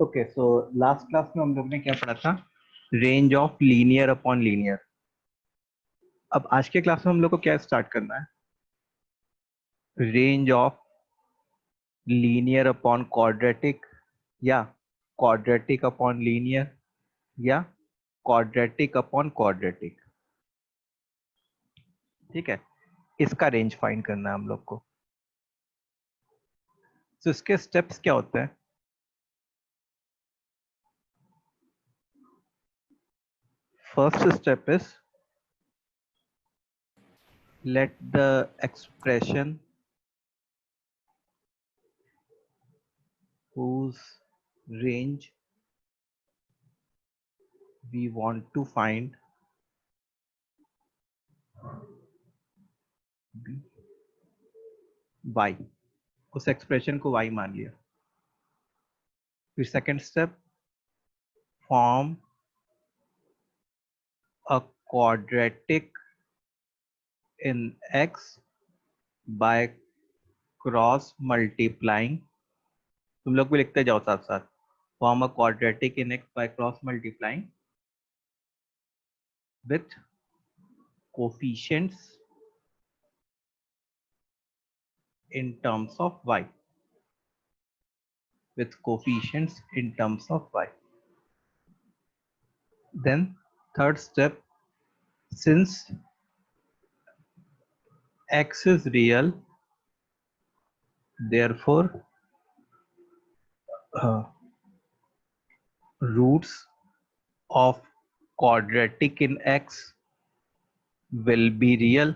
Okay, so last class में हम लोग ने क्या पढ़ा था? Range of linear upon linear. अब आज के क्लास में हम लोग को क्या स्टार्ट करना है? Range of linear upon quadratic, या क्वाड्रेटिक अपॉन लीनियर, या क्वाड्रेटिक अपॉन क्वाड्रेटिक। ठीक है, इसका रेंज फाइंड करना है हम लोग को। तो इसके स्टेप्स क्या होते हैं? First step is let the expression whose range we want to find be y, उस एक्सप्रेशन को y मान लिया। फिर second step, form a quadratic in x by cross multiplying. तुम लोग भी लिखते जाओ साथ साथ। Form a quadratic in x by cross multiplying with coefficients in terms of y, with coefficients in terms of y. Then third step, since x is real, therefore roots of quadratic in x will be real,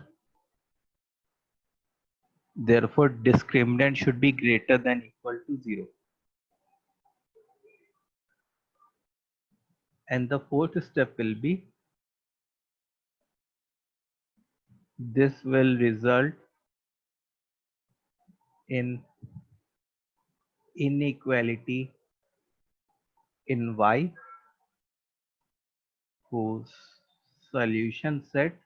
therefore discriminant should be greater than equal to 0. And the fourth step will be, this will result in inequality in y whose solution set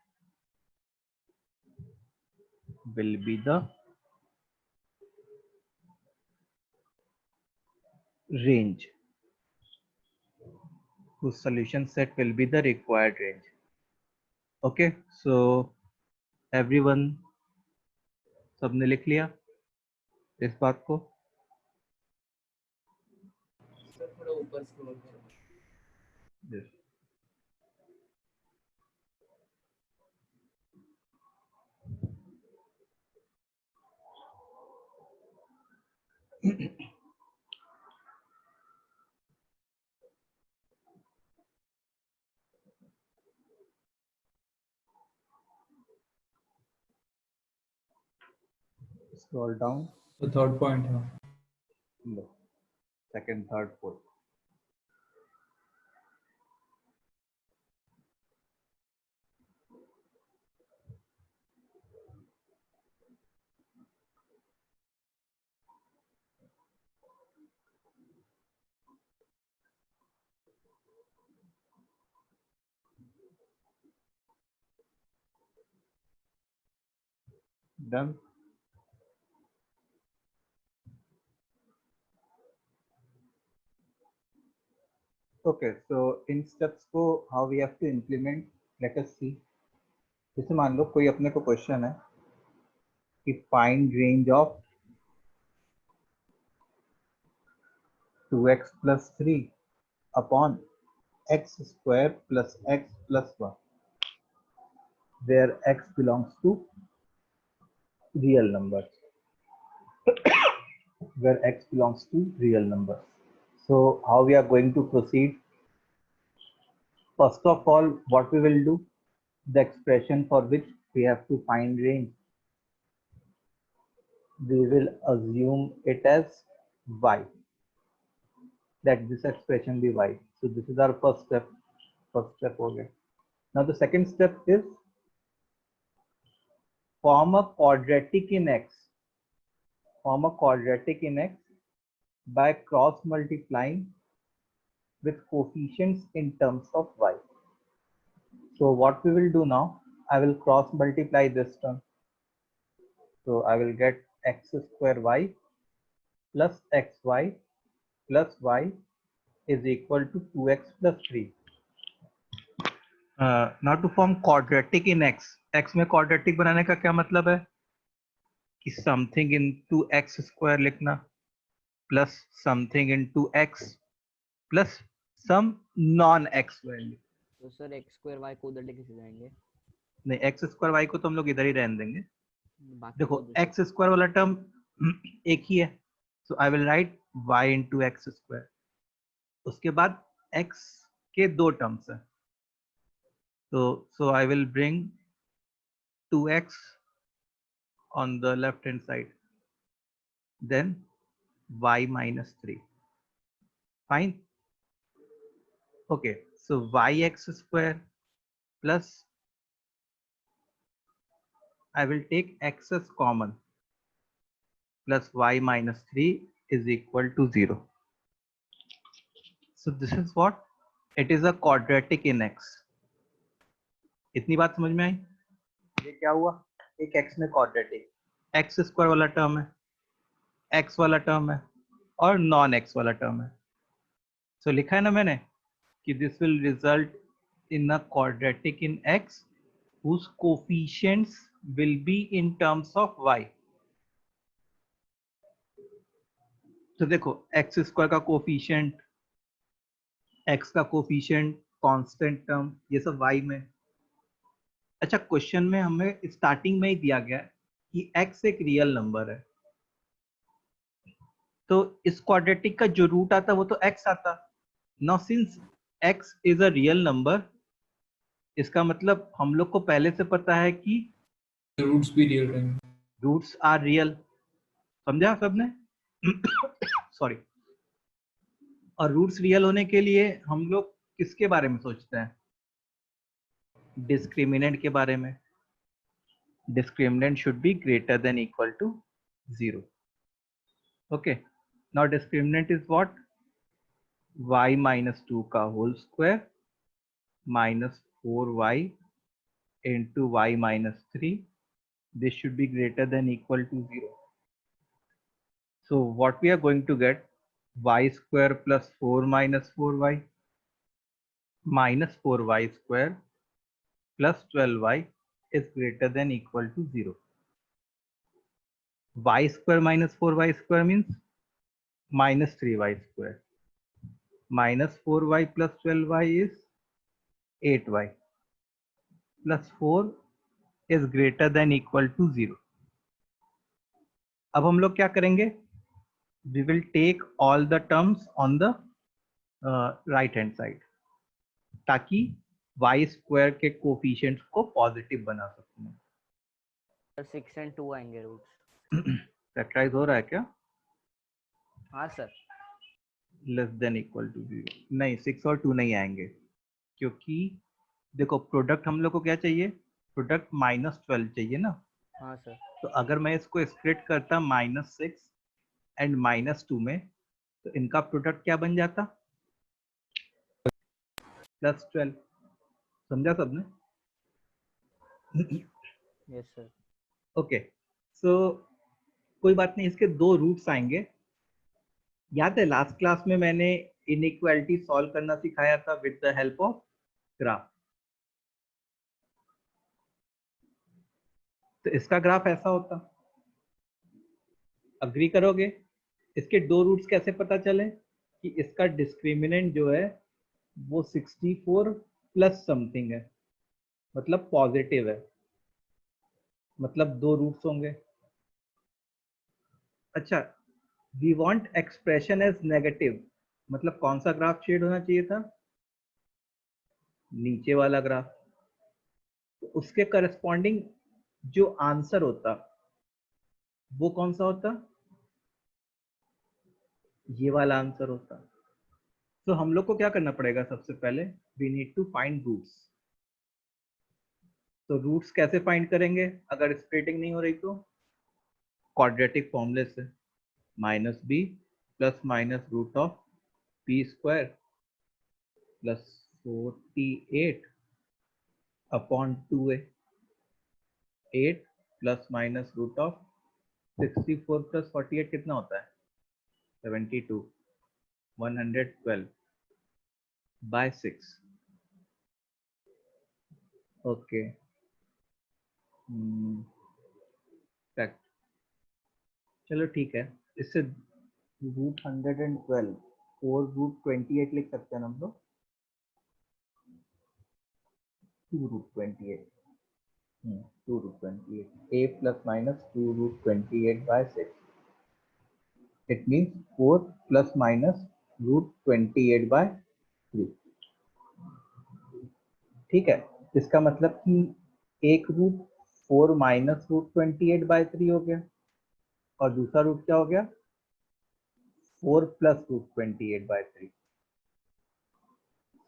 will be the range, whose solution set will be the required range. Okay, so everyone, सबने लिख लिया इस बात को? Sir थोड़ा ऊपर scroll करो। Yes. Scroll down. तो थर्ड पॉइंट है। No. Second, third, fourth. Done. Okay, so in steps को how we have to implement, let us see. जैसे मान लो कोई अपने को क्वेश्चन है कि find range of 2x plus 3 upon x square plus x plus 1, where x belongs to real numbers, where x belongs to real numbers. So how we are going to proceed? First of all, what we will do, the expression for which we have to find range, we will assume it as y, that this expression be y. So this is our first step. Okay. Now the second step is form a quadratic in x. Form a quadratic in x by cross multiplying with coefficients in terms of y. So what we will do now, I will cross multiply this term. So I will get x square y plus xy plus y is equal to 2x plus 3. Now to form quadratic in x. x में quadratic बनाने का क्या मतलब है कि something into x square लिखना plus something into x plus some non x value. तो sir x square Y को उधर लेके चले जाएंगे, नहीं, एक्स स्क्वायर वाई को तो हम लोग इधर ही रहने देंगे. बाकी देखो को दूसरे- एक्स स्क्वायर वाला टर्म एक ही है, so I will write y into x square. उसके बाद एक्स के दो टर्म्स है, तो so I will bring 2x on the left hand side, then y minus 3. Fine. Okay, so yx square plus, I will take x as common, plus y minus 3 is equal to 0. So this is what? It is a quadratic in x. इतनी बात समझ में आई? ये क्या हुआ? एक x में quadratic, x square वाला टर्म है, x वाला टर्म है और नॉन x वाला टर्म है. So लिखा है ना मैंने कि this will result in a quadratic in x whose coefficients will be in terms of y. तो देखो x स्क्वायर का कोफिशिएंट, x का कोफिशिएंट, कांस्टेंट टर्म, ये सब y में. अच्छा, क्वेश्चन में हमें स्टार्टिंग में ही दिया गया कि x एक रियल नंबर है, तो इस क्वाड्रेटिक का जो रूट आता वो तो x आता. Now since x is a real number, इसका मतलब हम लोग को पहले से पता है कि रूट्स भी रियल रहेंगे. Roots are real. समझा सबने? सॉरी. और रूट्स रियल होने के लिए हम लोग किसके बारे में सोचते हैं? डिस्क्रिमिनेंट के बारे में. Discriminant should be greater than equal to 0. Okay, now discriminant is what? y minus 2 का whole square minus 4y into y minus 3. This should be greater than equal to 0. So what we are going to get? Y square plus 4 minus 4y minus 4y square plus 12y is greater than equal to 0. Y square minus 4y square means minus 3y square. Minus 4y plus 12y is 8y plus 4 is greater than equal to 0. अब हम लोग क्या करेंगे? We will take all the terms on the right hand side, ताकि y square के coefficients को positive बना सकते हैं. सर 6 and 2 आएंगे रूट्स. फैक्टराइज हो रहा है क्या? हाँ sir. Less than equal to 0 नहीं, 6 और 2 नहीं आएंगे, क्योंकि देखो प्रोडक्ट हम लोग को क्या चाहिए? प्रोडक्ट -12 चाहिए ना. हाँ सर. तो अगर मैं इसको स्प्लिट करता -6 एंड -2 में, तो इनका प्रोडक्ट क्या बन जाता? +12. समझा सबने? Yes sir. ओके, सो कोई बात नहीं, इसके दो रूट्स आएंगे. याद है लास्ट क्लास में मैंने इनइक्वालिटी सॉल्व करना सिखाया था with the help of graph. तो इसका ग्राफ ऐसा होता. अग्री करोगे? इसके दो रूट्स कैसे पता चले कि इसका डिस्क्रिमिनेंट जो है वो 64 प्लस समथिंग है, मतलब पॉजिटिव है, मतलब दो रूट्स होंगे. अच्छा, we want expression as negative, मतलब कौन सा ग्राफ शेड होना चाहिए था? नीचे वाला ग्राफ. तो उसके करस्पॉन्डिंग जो आंसर होता वो कौन सा होता? ये वाला आंसर होता. तो हम लोग को क्या करना पड़ेगा? सबसे पहले we need to find roots. तो रूट्स कैसे फाइंड करेंगे अगर स्प्लिटिंग नहीं हो रही? तो क्वाड्रेटिक फॉर्मूले से, -b plus minus root of p square plus 48 upon 2a. 8 plus minus root of 64 plus 48 कितना होता है? 72. 112 by 6. Okay. Correct. चलो ठीक है, इससे √112 4 √28 लिख सकते हैं हम लोग, 2 √28, 2 √28, a plus minus 2 √28 by 6. It means 4 plus minus √28 by 3. ठीक है, इसका मतलब कि एक रूट 4 माइनस √28 by 3 हो गया, और दूसरा रूट क्या हो गया, 4 प्लस √28 by 3.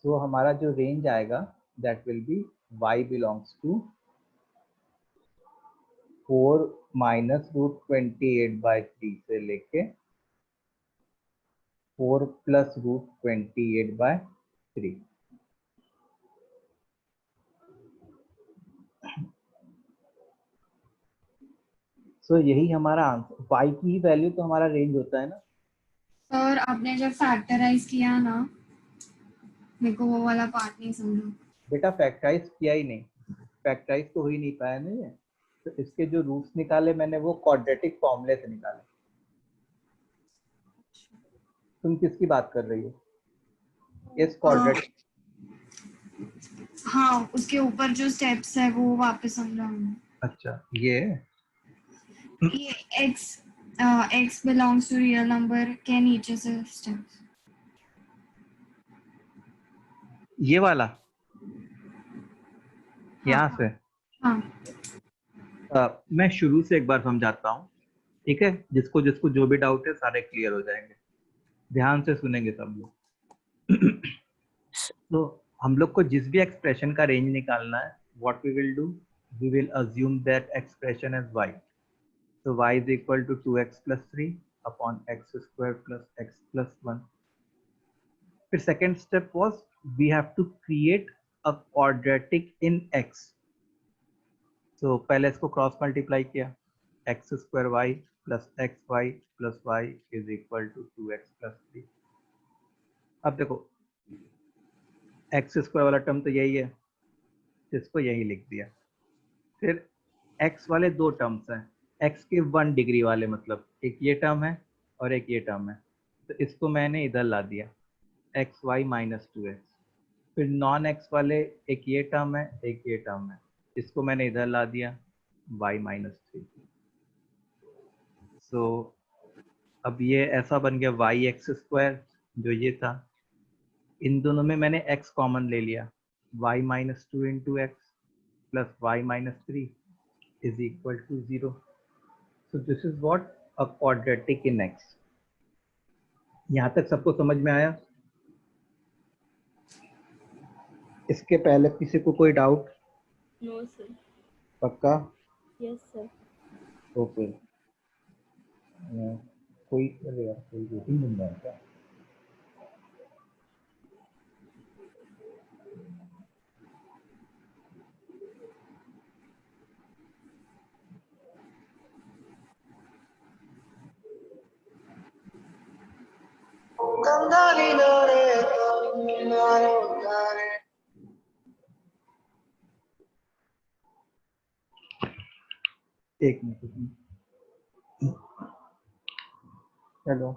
तो हमारा जो रेंज आएगा that will be y belongs to 4 minus √28 by 3 से लेके 4 प्लस √28 by 3. सो यही हमारा आंसर, y की वैल्यू तो हमारा रेंज होता है ना सर। आपने जब फैक्टराइज किया ना, मेरे को वो वाला पार्ट नहीं समझा। बेटा, फैक्टराइज किया ही नहीं, फैक्टराइज तो हो ही नहीं पाया ना ये, तो इसके जो रूट्स निकाले मैंने वो क्वाड्रेटिक फॉर्मूले से निकाले. तुम किसकी बात कर रही हो, इस क्वाड्रेटिक? हाँ, उसके ऊपर जो स्टेप्स है वो वापस समझा हूँ। अच्छा, ये x belongs to real number के नीचे से स्टेप्स, ये वाला यहाँ से. हाँ मैं शुरू से एक बार समझाता हूँ, ठीक है, जिसको जिसको जो भी डाउट है सारे क्लियर हो जाएंगे, ध्यान से सुनेंगे सब लोग. तो हम लोग को जिस भी एक्सप्रेशन का रेंज निकालना है, what we will do, we will assume that expression as y. So y is equal to 2x plus 3 upon x square plus x plus 1. फिर second step was we have to create a quadratic in x. So पहले इसको cross multiply किया, x square y plus xy plus y is equal to 2x plus 3. अब देखो x square वाला term तो यही है, इसको यही लिख दिया. फिर x वाले दो टर्म्स हैं, x के 1 डिग्री वाले, मतलब एक ये टर्म है और एक ये टर्म है, तो इसको मैंने इधर ला दिया, एक्स वाई माइनस 2x. फिर नॉन एक्स वाले एक ये टर्म है एक ये टर्म है, इसको मैंने इधर ला दिया, y माइनस 3. सो अब ये ऐसा बन गया वाई एक्स स्क्वायर जो ये था, इन दोनों में मैंने x कॉमन ले लिया, y minus 2 into x plus y minus 3 is equal to 0. So this is what a quadratic in x. यहाँ तक सबको समझ में आया? इसके पहले किसी को कोई डाउट? No sir. पक्का? Yes sir. ओके. कोई, अरे यार कोई रेटिंग मिल रहा है क्या? एक मिनट. हेलो.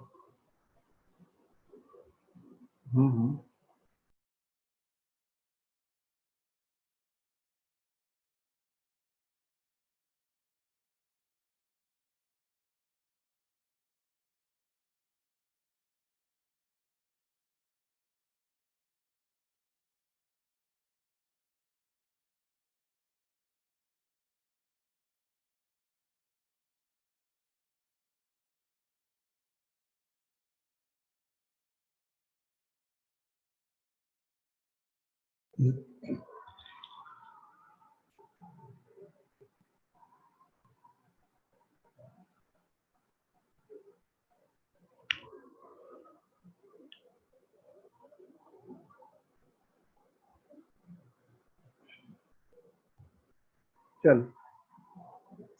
चल,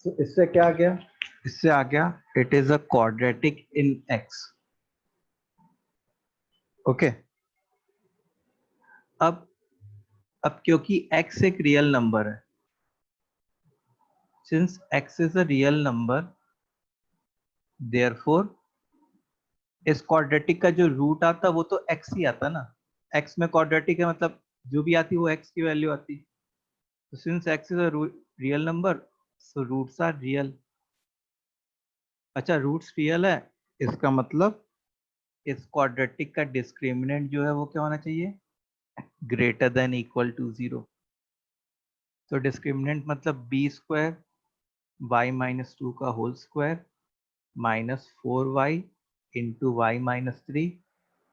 तो इससे क्या आ गया, इससे आ गया it is a quadratic in x. Okay. अब क्योंकि x एक रियल नंबर है, since x is a real number, therefore इस क्वाड्रेटिक का जो रूट आता वो तो x ही आता ना। x में क्वाड्रेटिक है मतलब जो भी आती वो x की वैल्यू आती। तो since x is a real number, so roots are real. अच्छा, रूट्स रियल है, इसका मतलब इस क्वाड्रेटिक का डिस्क्रिमिनेंट जो है वो क्या होना चाहिए, ग्रेटर देन इक्वल टू 0। तो डिस्क्रिमिनेंट मतलब बी स्क्वायर वाई माइनस 2 का whole square minus 4y into y minus 3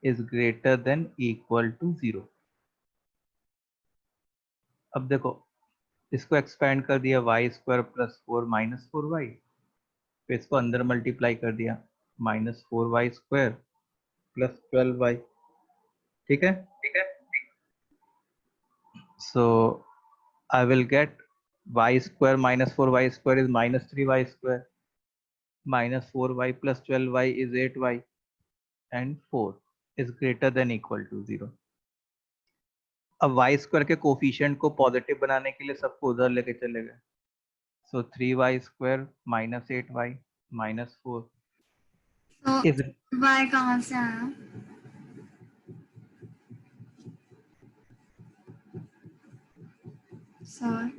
is greater than equal to 0। अब देखो, इसको एक्सपेंड कर दिया Y square plus 4 minus 4y, फिर इसको अंदर मल्टीप्लाई कर दिया minus 4y square plus 12y। ठीक है, so I will get y square minus 4y square is minus 3y square, minus 4y plus 12y is 8y, and 4 is greater than equal to 0. अब y square के coefficient को positive बनाने के लिए सबको उधर लेके चले गए, सो 3y square minus 8y minus 4 तो is y कहाँ से आया? सर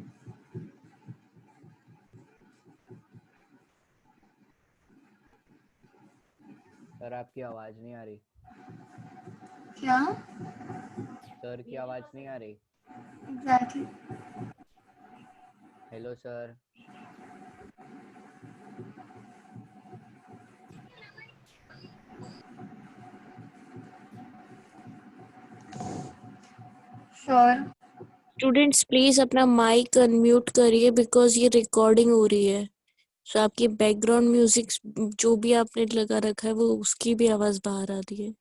सर आपकी आवाज नहीं आ रही। क्या? सर की आवाज नहीं आ रही। Exactly. Hello sir. Sure. Students please अपना माइक अनम्यूट करिए बिकॉज ये रिकॉर्डिंग हो रही है। सो आपकी बैकग्राउंड म्यूजिक जो भी आपने लगा रखा है वो उसकी भी आवाज बाहर आ रही है।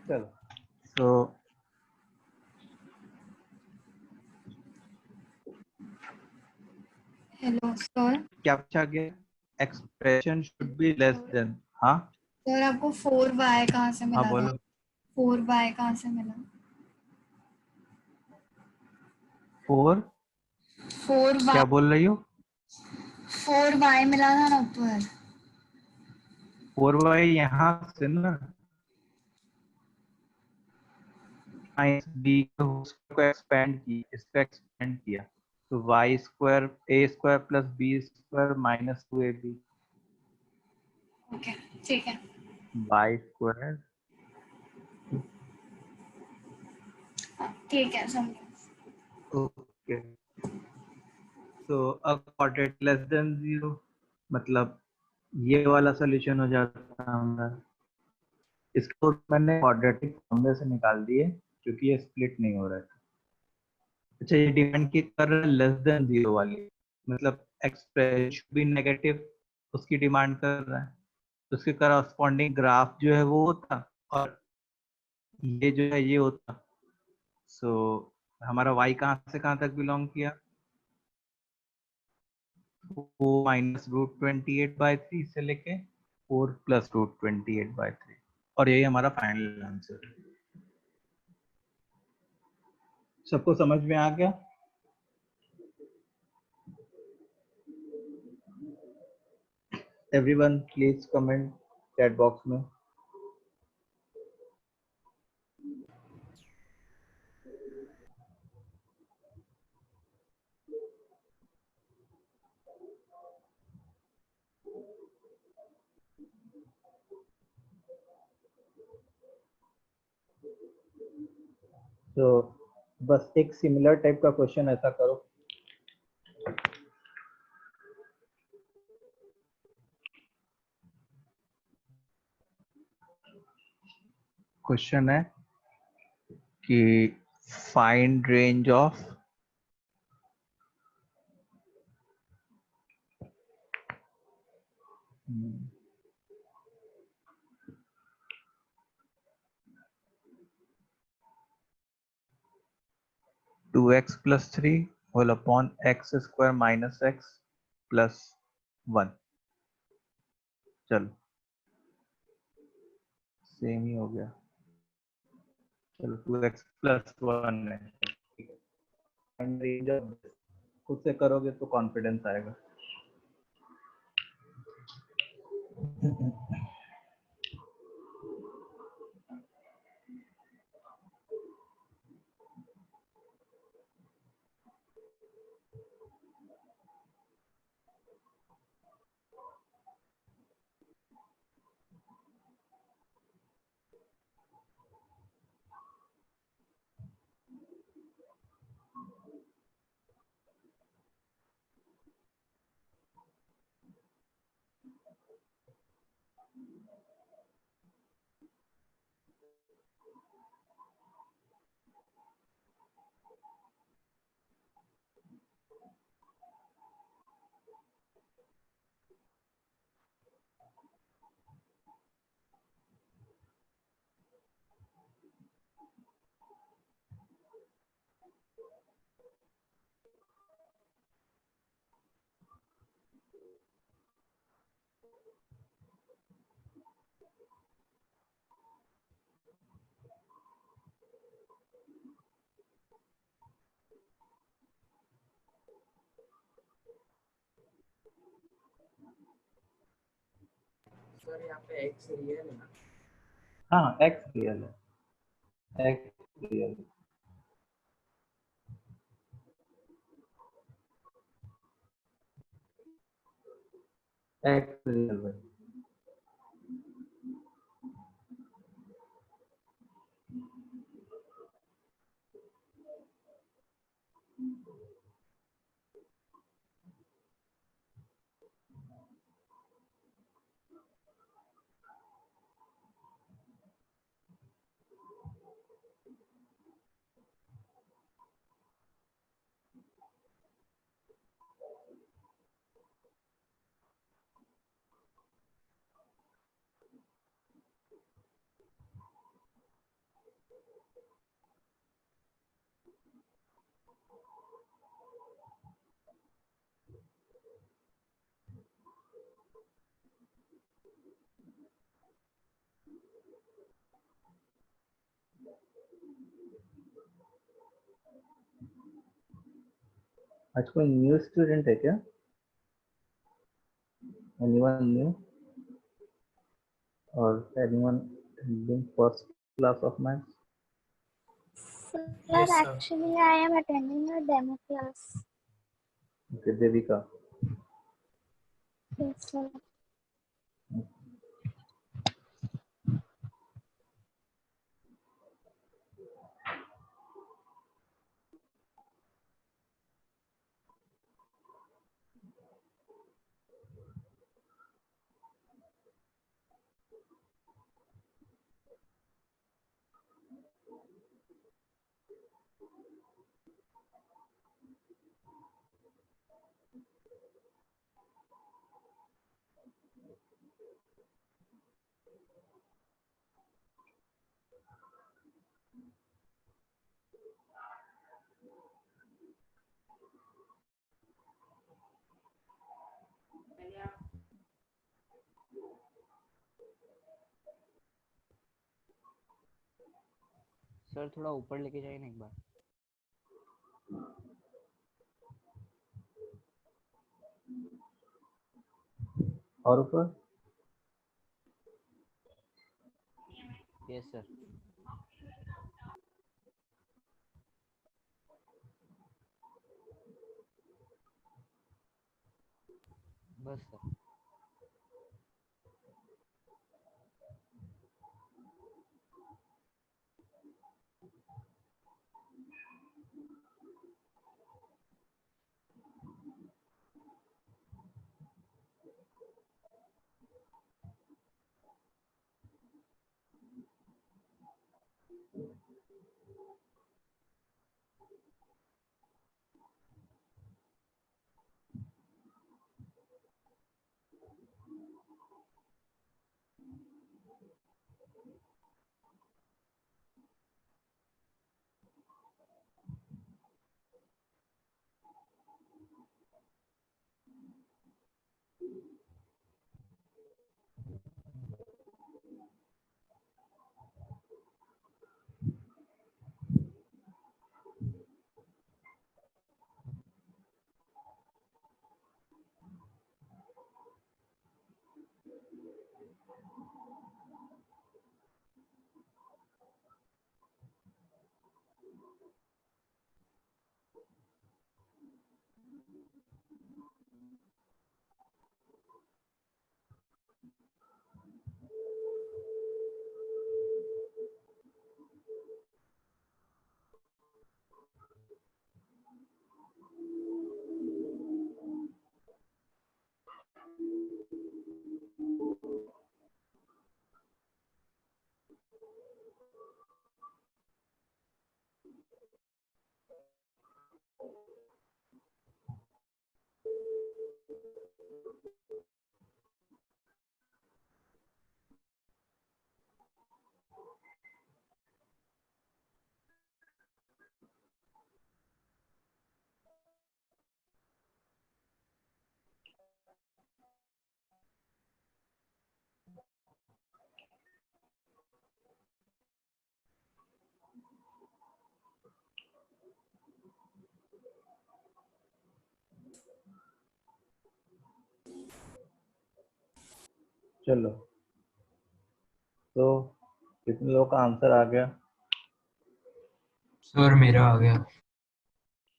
चलो, सो हेलो सर। क्या पूछा गया, expression should be less than. हाँ सर आपको 4y कहाँ से हाँ मिला था? बोलो। 4y कहाँ से मिला? 4 4y क्या बोल रही हो? 4y मिला था ना ऊपर। 4y यहाँ से ना माइनस बी को एक्सपेंड किया तो y square a square plus b square minus 2ab okay ठीक है। Y square. ठीक है समझ। ओके, तो अब क्वाड्रेटिक लेस देन 0 मतलब ये वाला सोल्यूशन हो जाता है हमारा। इसको मैंने क्वाड्रेटिक फॉर्मूले से निकाल दिए क्योंकि ये स्प्लिट नहीं हो रहा है। अच्छा, ये डिपेंड की कर रहा है लेस देन 0 वाली, मतलब एक्सप्रेशन भी नेगेटिव उसकी डिमांड कर रहा है, तो उसके करस्पॉन्डिंग ग्राफ जो है वो होता और ये जो है ये होता। सो हमारा y कहाँ से कहाँ तक बिलोंग किया, वो माइनस रूट 28/3 से लेके 4 प्लस रूट 28/3, और यही हमारा फाइनल आंसर है। सबको समझ में आ गया? Everyone please comment chat box में। तो बस एक सिमिलर टाइप का क्वेश्चन ऐसा करो। क्वेश्चन है कि find range of 2x plus 3 whole upon x square minus x plus 1. चलो सेम ही हो गया. चलो 2x plus 1 है. ठीक है. And range of this. खुद से करोगे तो कॉन्फिडेंस आएगा. सर यहाँ पे x रियल है ना? हाँ x रियल है. x रियल है. x रियल है. आज कोई न्यू स्टूडेंट है क्या? Anyone new or anyone in first class of maths? Sir, Yes, sir. actually, I am attending a demo class. Okay, Devika. Yes, sir. Sir थोड़ा ऊपर लेके जाइए ना एक बार. और ऊपर? Yes sir. बस सर. चलो, तो कितने लोगों का आंसर आ गया? सर मेरा आ गया.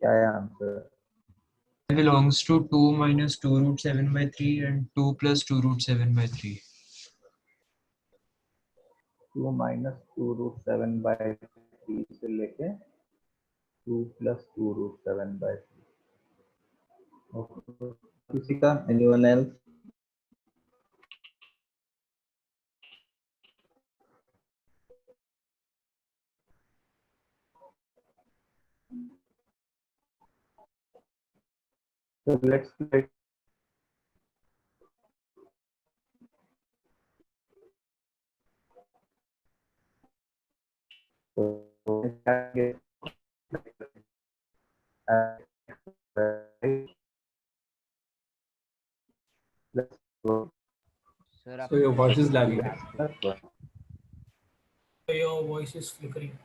क्या है answer? Belongs to 2 minus 2 root 7 by 3 and 2 plus 2 root 7 by 3. 2 minus 2 root 7 by 3 से लेके 2 plus 2 root 7 by 3. किसी का? Anyone else? So let's play. So let's go. Sir आप So your voice is lagging. Let's go. Your voice is flickering.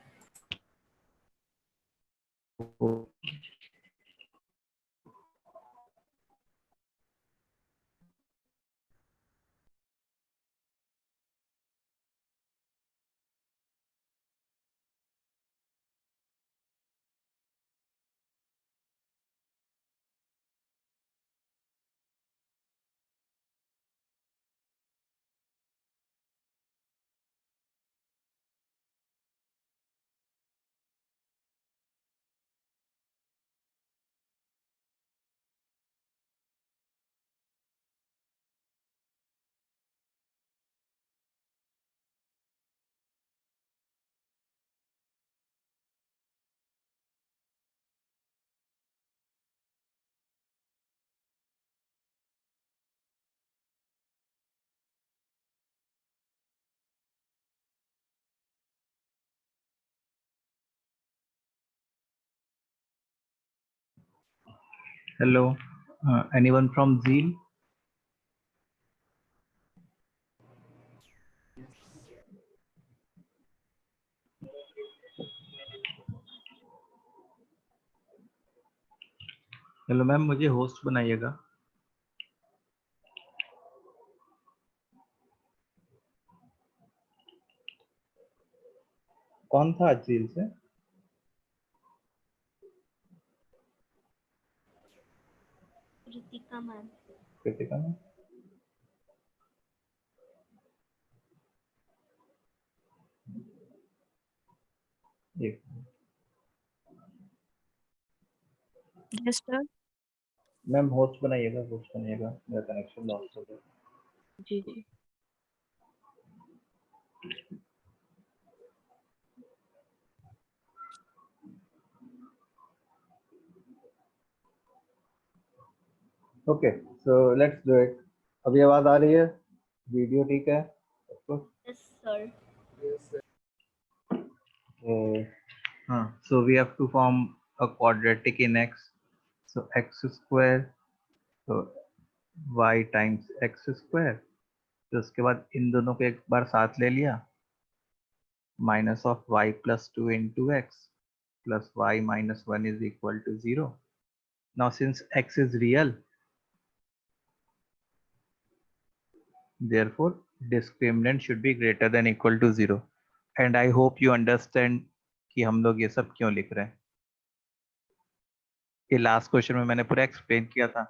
Hello, anyone from Zeal? Hello ma'am, मुझे host बनाइएगा. कौन था आज Zeal से? Ritika ma'am. Kritika ma'am. एक yes sir. Ma'am host बनाइएगा, मेरा कनेक्शन लॉस्ट हो गया. जी जी. Okay, so let's do it. अभी आवाज आ रही है? वीडियो ठीक है? Yes, sir. हाँ, so we have to form a quadratic in x. So x square, so y times x square. तो उसके बाद इन दोनों को एक बार साथ ले लिया. Minus of y plus 2 into x plus y minus 1 is equal to 0. Now since x is real, therefore discriminant should be greater than equal to 0. And I hope you understand कि हम लोग ये सब क्यों लिख रहे हैं. ये लास्ट क्वेश्चन में मैंने पूरा एक्सप्लेन किया था.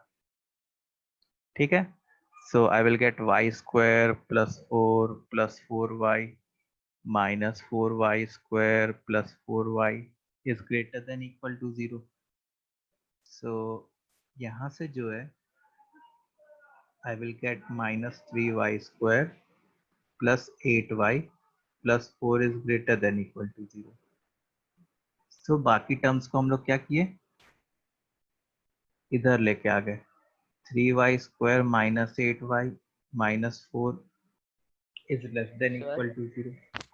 ठीक है. So I will get y square plus 4 plus 4y minus 4y square plus 4y is greater than equal to 0. So यहाँ से जो है I will get minus 3y square plus 8y plus 4 is greater than equal to 0. So बाकी terms को हम लोग क्या किए, इधर लेके आ गए. 3y square minus 8y minus 4 is less than Sir? equal to 0.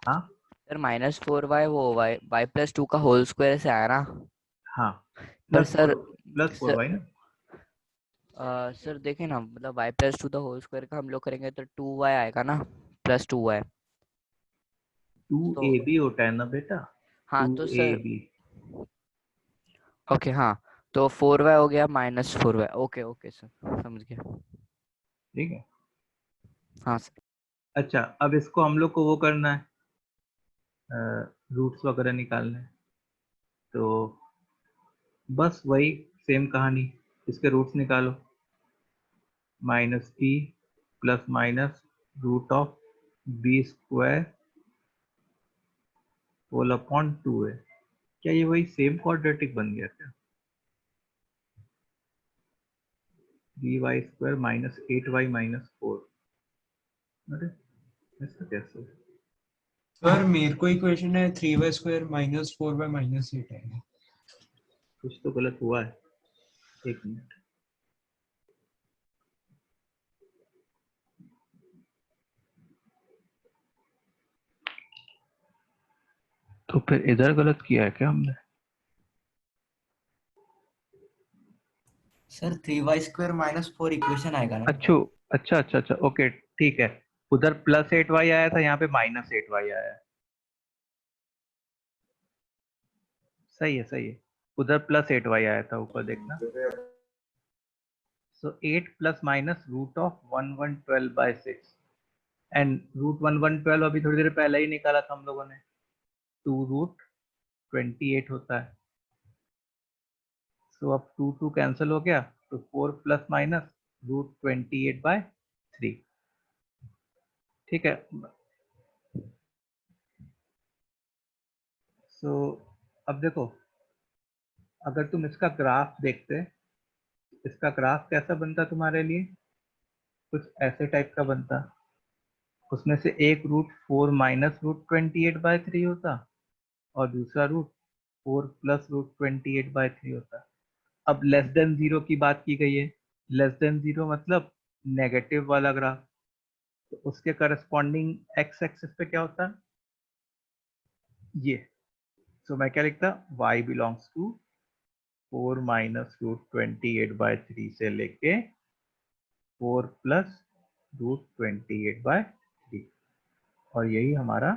हाँ सर -4y वो y प्लस 2 का होल स्क्वायर से आया ना. हाँ, पर प्लस सर 4y ना. सर देखें ना, मतलब y plus 2 the whole square का हम लोग करेंगे तो 2y आएगा ना, प्लस 2y. 2ab होता है ना बेटा. हाँ तो सर 2ab. ओके. हाँ तो 4y हो गया -4y. ओके ओके सर, समझ गया. ठीक है. हाँ सर. अच्छा, अब इसको हम लोग को वो करना है, रूट्स वगैरह निकालना है, तो बस वही सेम कहानी, इसके रूट्स निकालो। Minus b plus minus root of b square whole upon 2 है। क्या ये वही सेम क्वाड्रेटिक बन गया क्या? B y square minus 8y minus 4। अरे ऐसा कैसे? सर मेरे को इक्वेशन है 3y square minus 4y minus 8 है। कुछ तो गलत हुआ है, एक मिनट। तो फिर इधर गलत किया है क्या हमने? Sir 3y square minus 4 equation आएगा ना? अच्छा, ओके ठीक है। उधर प्लस 8y आया था, यहाँ पे माइनस 8y आया है। सही है। उधर प्लस 8y आया था, ऊपर देखना। So 8 plus minus root of 1112/6 and root 1112 अभी थोड़ी देर पहले ही निकाला था हम लोगों ने, 2 रूट 28 होता है। सो अब 2 कैंसिल हो गया, तो 4 प्लस माइनस रूट 28/3। ठीक है। सो अब देखो, अगर तुम इसका ग्राफ देखते, इसका ग्राफ कैसा बनता तुम्हारे लिए? कुछ ऐसे टाइप का बनता। उसमें से एक रूट 4 माइनस रूट 28/3 होता और दूसरा रूट 4 प्लस रूट 28/3 होता। अब लेस देन 0 की बात की गई है। लेस देन 0 मतलब नेगेटिव वाला ग्राफ, तो उसके करस्पॉन्डिंग एक्स एक्सिस पे क्या होता? ये। सो मैं क्या लिखता? y belongs to 4 minus root 28/3 से लेके 4 प्लस रूट 28/3, और यही हमारा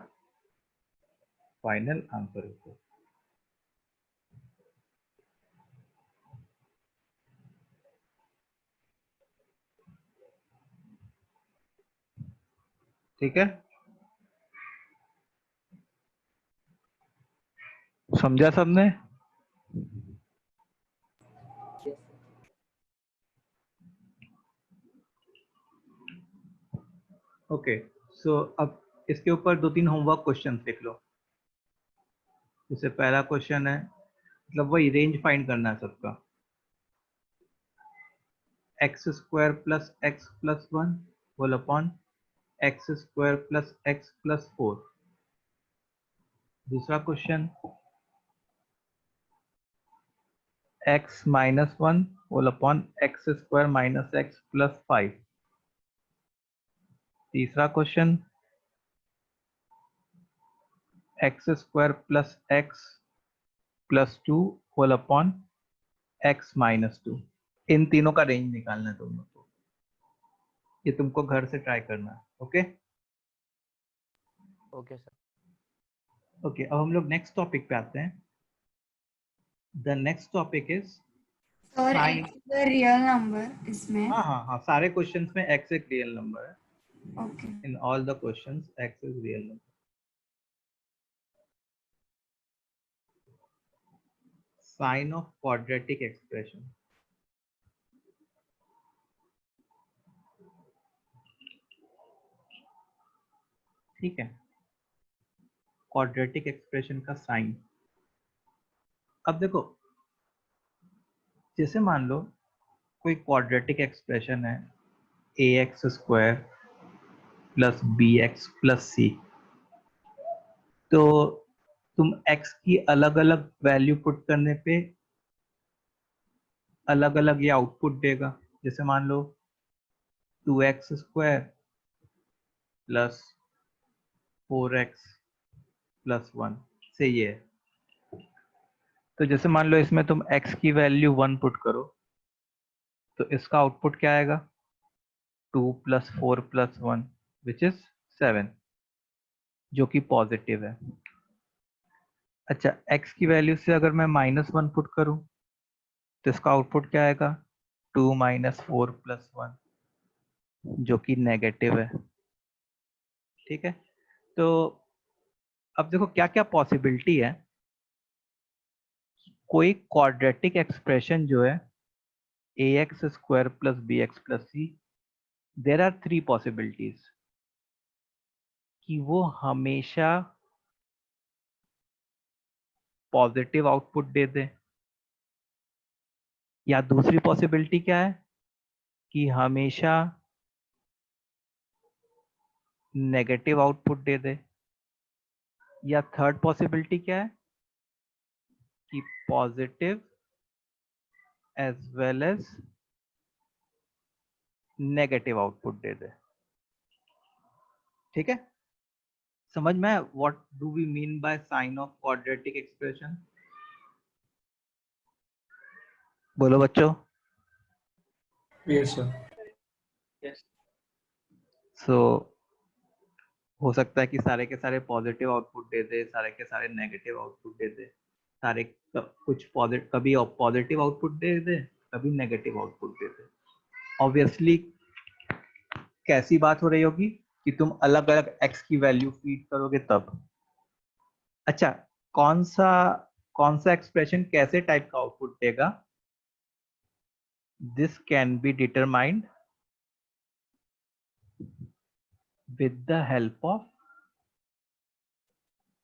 फाइनल आंसर होगा। ठीक है, समझा सबने? ओके, सो अब इसके ऊपर 2-3 होमवर्क क्वेश्चन लिख लो। जैसे पहला क्वेश्चन है, मतलब वही रेंज फाइंड करना है सबका। X square plus x plus 1 whole upon x square plus x plus 4। दूसरा question, x minus 1 whole upon x square minus x plus 5। तीसरा question, x square plus x plus 2 whole upon x minus 2। इन तीनों का range निकालना है तुम लोग को। ये तुमको घर से ट्राई करना है। Okay okay sir. ओके, अब हम लोग नेक्स्ट टॉपिक पे आते हैं। द नेक्स्ट टॉपिक इज और sign. x is a real number इसमें. हाँ, सारे क्वेश्चंस में x एक रियल नंबर है। Okay. In all the questions x is real number. Sign of quadratic expression. ठीक है, क्वाड्रेटिक एक्सप्रेशन का साइन। अब देखो, जैसे मान लो कोई क्वाड्रेटिक एक्सप्रेशन है ax square plus bx plus c, तो तुम x की अलग अलग वैल्यू पुट करने पे अलग अलग ये आउटपुट देगा। जैसे मान लो 2x square plus 4x plus 1 से ये है। तो जैसे मान लो इसमें तुम x की वैल्यू 1 पुट करो, तो इसका आउटपुट क्या आएगा? 2 प्लस 4 प्लस 1 विच इज 7, जो कि पॉजिटिव है। अच्छा, x की वैल्यू से अगर मैं -1 पुट करूं, तो इसका आउटपुट क्या आएगा? 2 माइनस 4 प्लस 1, जो कि नेगेटिव है। ठीक है, तो अब देखो क्या क्या पॉसिबिलिटी है। कोई क्वाड्रेटिक एक्सप्रेशन जो है ax square plus bx plus c, there are 3 possibilities कि वो हमेशा पॉजिटिव आउटपुट दे दे, या दूसरी पॉसिबिलिटी क्या है कि हमेशा नेगेटिव आउटपुट दे दे, या थर्ड पॉसिबिलिटी क्या है कि positive as well as negative output दे दे। ठीक है, समझ में आया what do we mean by sign of quadratic expression? बोलो बच्चों। Yes, sir. सो हो सकता है कि सारे के सारे पॉजिटिव आउटपुट दे दे, सारे के सारे नेगेटिव आउटपुट दे दे, सारे कुछ पॉजिटिव, कभी पॉजिटिव आउटपुट दे दे, कभी नेगेटिव आउटपुट दे दे। ऑब्वियसली कैसी बात हो रही होगी कि तुम अलग अलग x की वैल्यू फीड करोगे तब। अच्छा, कौन सा एक्सप्रेशन कैसे टाइप का आउटपुट देगा? This can be determined with the help of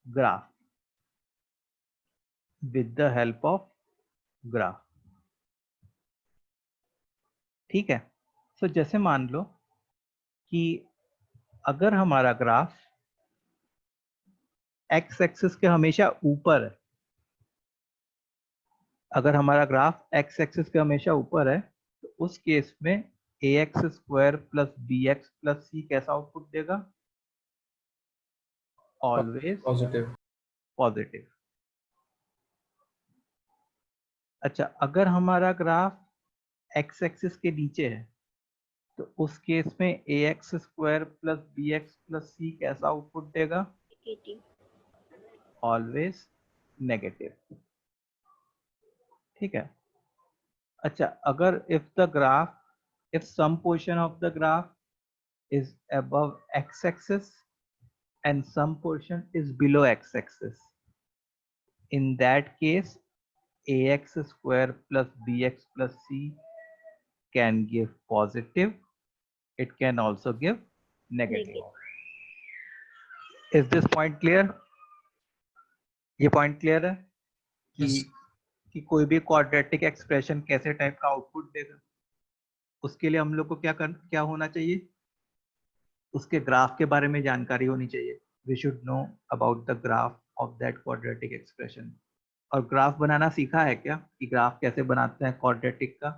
graph, with the help of graph। ठीक है, so जैसे मान लो कि अगर हमारा ग्राफ x एक्सिस के हमेशा ऊपर है, अगर हमारा ग्राफ x एक्सिस के हमेशा ऊपर है, तो उस केस में ax square plus bx plus c कैसा आउटपुट देगा? Always Positive. पॉजिटिव। अच्छा, अगर हमारा ग्राफ x एक्सिस के नीचे है, तो उस केस में ax square plus bx plus c कैसा आउटपुट देगा? Always negative. ठीक है, अच्छा, अगर if some portion of the graph is above x axis and some portion is below x axis, in that case ax square plus bx plus c can give positive, it can also give negative। Is this point clear? ये point clear है कि कोई भी quadratic expression कैसे type का output देगा? उसके लिए हम लोग को क्या होना चाहिए? उसके ग्राफ के बारे में जानकारी होनी चाहिए। We should know about the graph of that quadratic expression. और ग्राफ बनाना सीखा है क्या कि ग्राफ कैसे बनाते हैं क्वाड्रेटिक का?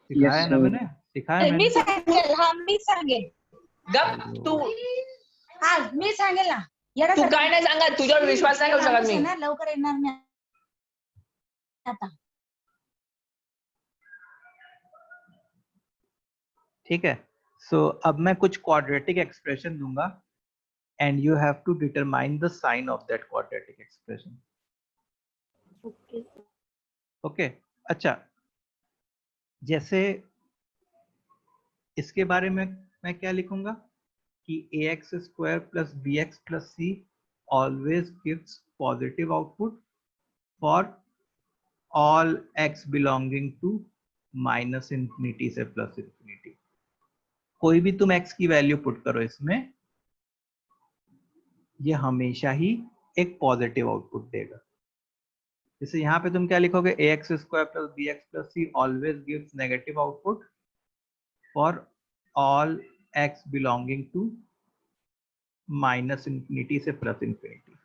सिखाया है ना मैंने? सिखाया मी सांगेल, हा मी सांगेल. गप तू. हा मी सांगेल ना. तू काय नाही सांगत, तुझ्यावर विश्वास नाही करू शकत मी. लवकर येणार नाही आता. ठीक है, सो अब मैं कुछ क्वाड्रेटिक एक्सप्रेशन दूंगा and you have to determine the sign of that quadratic expression. Okay, अच्छा, जैसे इसके बारे में मैं क्या लिखूंगा कि ax square plus bx plus c always gives positive output for all x belonging to minus infinity से प्लस इंफिनिटी। कोई भी तुम x की वैल्यू पुट करो इसमें, ये हमेशा ही एक पॉजिटिव आउटपुट देगा। जैसे यहाँ पे तुम क्या लिखोगे? ax square plus bx plus c always gives negative output for all x belonging to minus infinity से प्लस इंफिनिटी।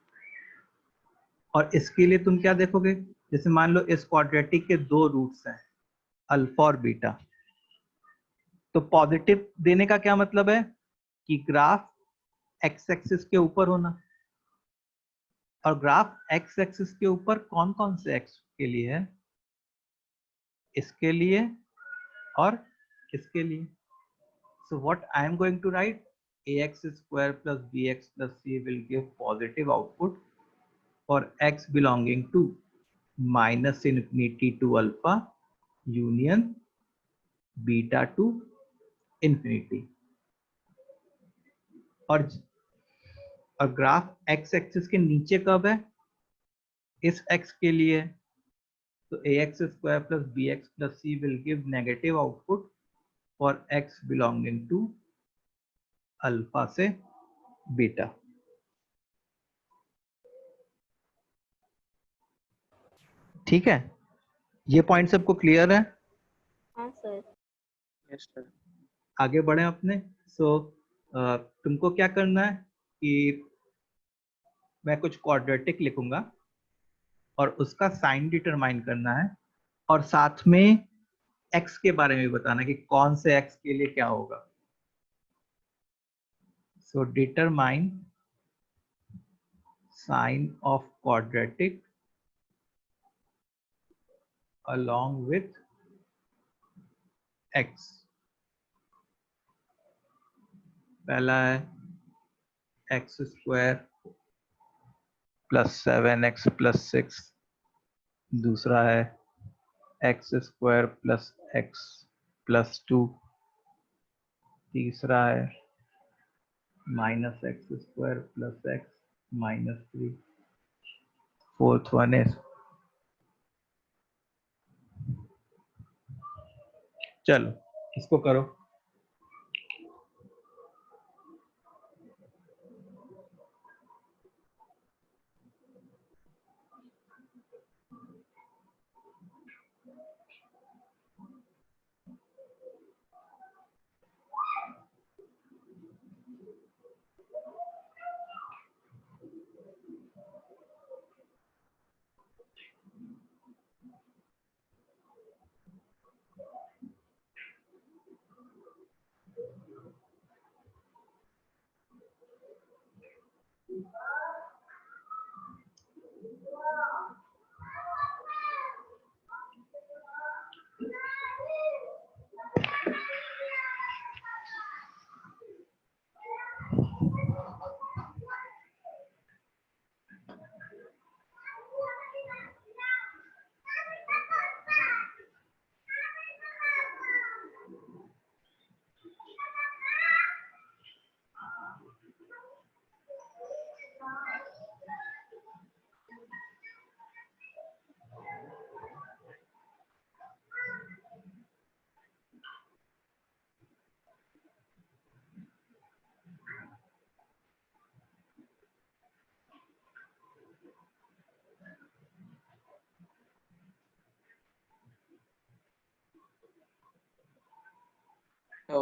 और इसके लिए तुम क्या देखोगे? जैसे मान लो इस क्वाड्रेटिक के दो रूट्स हैं, अल्फा और बीटा, तो पॉजिटिव देने का क्या मतलब है कि ग्राफ x एक्सिस के ऊपर होना। और ग्राफ x एक्सिस के ऊपर कौन कौन से x के लिए है? इसके लिए और इसके लिए। So what I am going to write, ax square plus bx plus c will give positive output for x belonging to minus infinity to alpha union beta to infinity. और ग्राफ एक्स एक्सिस के नीचे कब है? इस x के लिए तो ax square plus bx plus c will give negative output for x belonging to alpha से बीटा। ठीक है, ये पॉइंट सबको क्लियर है? हाँ सर। Yes sir. आगे बढ़े अपने। तुमको क्या करना है कि मैं कुछ क्वाड्रेटिक लिखूंगा और उसका साइन डिटरमाइन करना है, और साथ में x के बारे में बताना कि कौन से x के लिए क्या होगा। So determine sign of quadratic along with x। पहला है x square plus 7x plus 6, दूसरा है x square plus x plus 2, तीसरा है minus x square plus x minus 3, fourth one है। चलो इसको करो।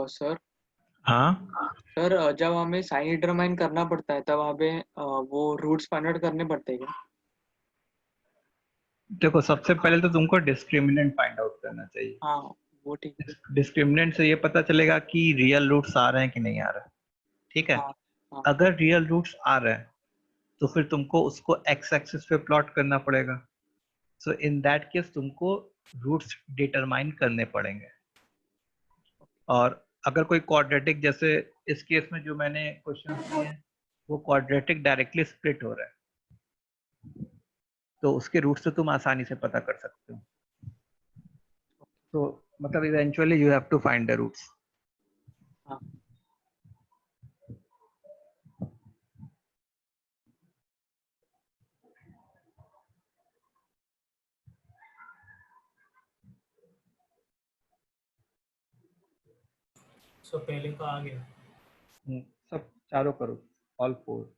सर। हाँ सर जब हमें साइन डिटरमाइन करना पड़ता है तब हमें वो रूट्स फाइंड आउट करने पड़ते हैं क्या? देखो, सबसे पहले तो तुमको डिस्क्रिमिनेंट फाइंड आउट करना चाहिए। हाँ वो ठीक है। डिस्क्रिमिनेंट से ये पता चलेगा कि रियल रूट्स आ रहे हैं कि नहीं आ रहे। ठीक है, हाँ हाँ अगर रियल रूट्स आ रहे हैं तो फिर तुमको उसको एक्स एक्सिस पे प्लॉट करना पड़ेगा। सो इन दैट केस तुमको रूट्स डिटरमाइन करने पड़ेंगे। और अगर कोई क्वाड्रेटिक, जैसे इस केस में जो मैंने क्वेश्चन दिए हैं वो क्वाड्रेटिक डायरेक्टली स्प्लिट हो रहा है, तो उसके रूट्स तो तुम आसानी से पता कर सकते हो। तो मतलब eventually you have to find the roots. हाँ। सो पहले का आ गया। सब चारों करो, all four.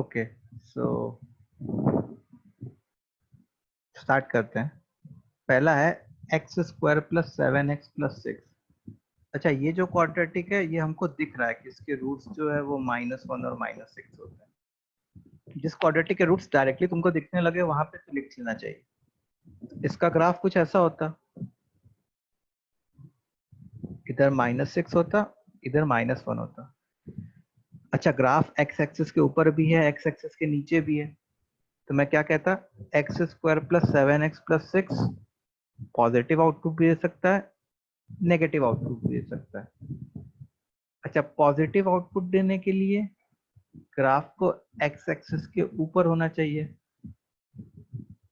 Okay, so start करते हैं। पहला है x square plus 7x plus 6। अच्छा, ये जो क्वाड्रेटिक है ये हमको दिख रहा है कि इसके रूट्स जो है वो -1 और -6 होते हैं। जिस क्वाड्रेटिक के रूट्स डायरेक्टली तुमको दिखने लगे वहां पे तो लिख लेना चाहिए। इसका ग्राफ कुछ ऐसा होता, इधर -6 होता, इधर -1 होता। अच्छा, ग्राफ एक्स एक्सिस के ऊपर भी है, एक्स एक्सिस के नीचे भी है, तो मैं क्या कहता, x square plus 7x plus 6 positive output भी दे सकता है, नेगेटिव आउटपुट भी दे सकता है। अच्छा, पॉजिटिव आउटपुट देने के लिए ग्राफ को एक्स एक्सिस के ऊपर होना चाहिए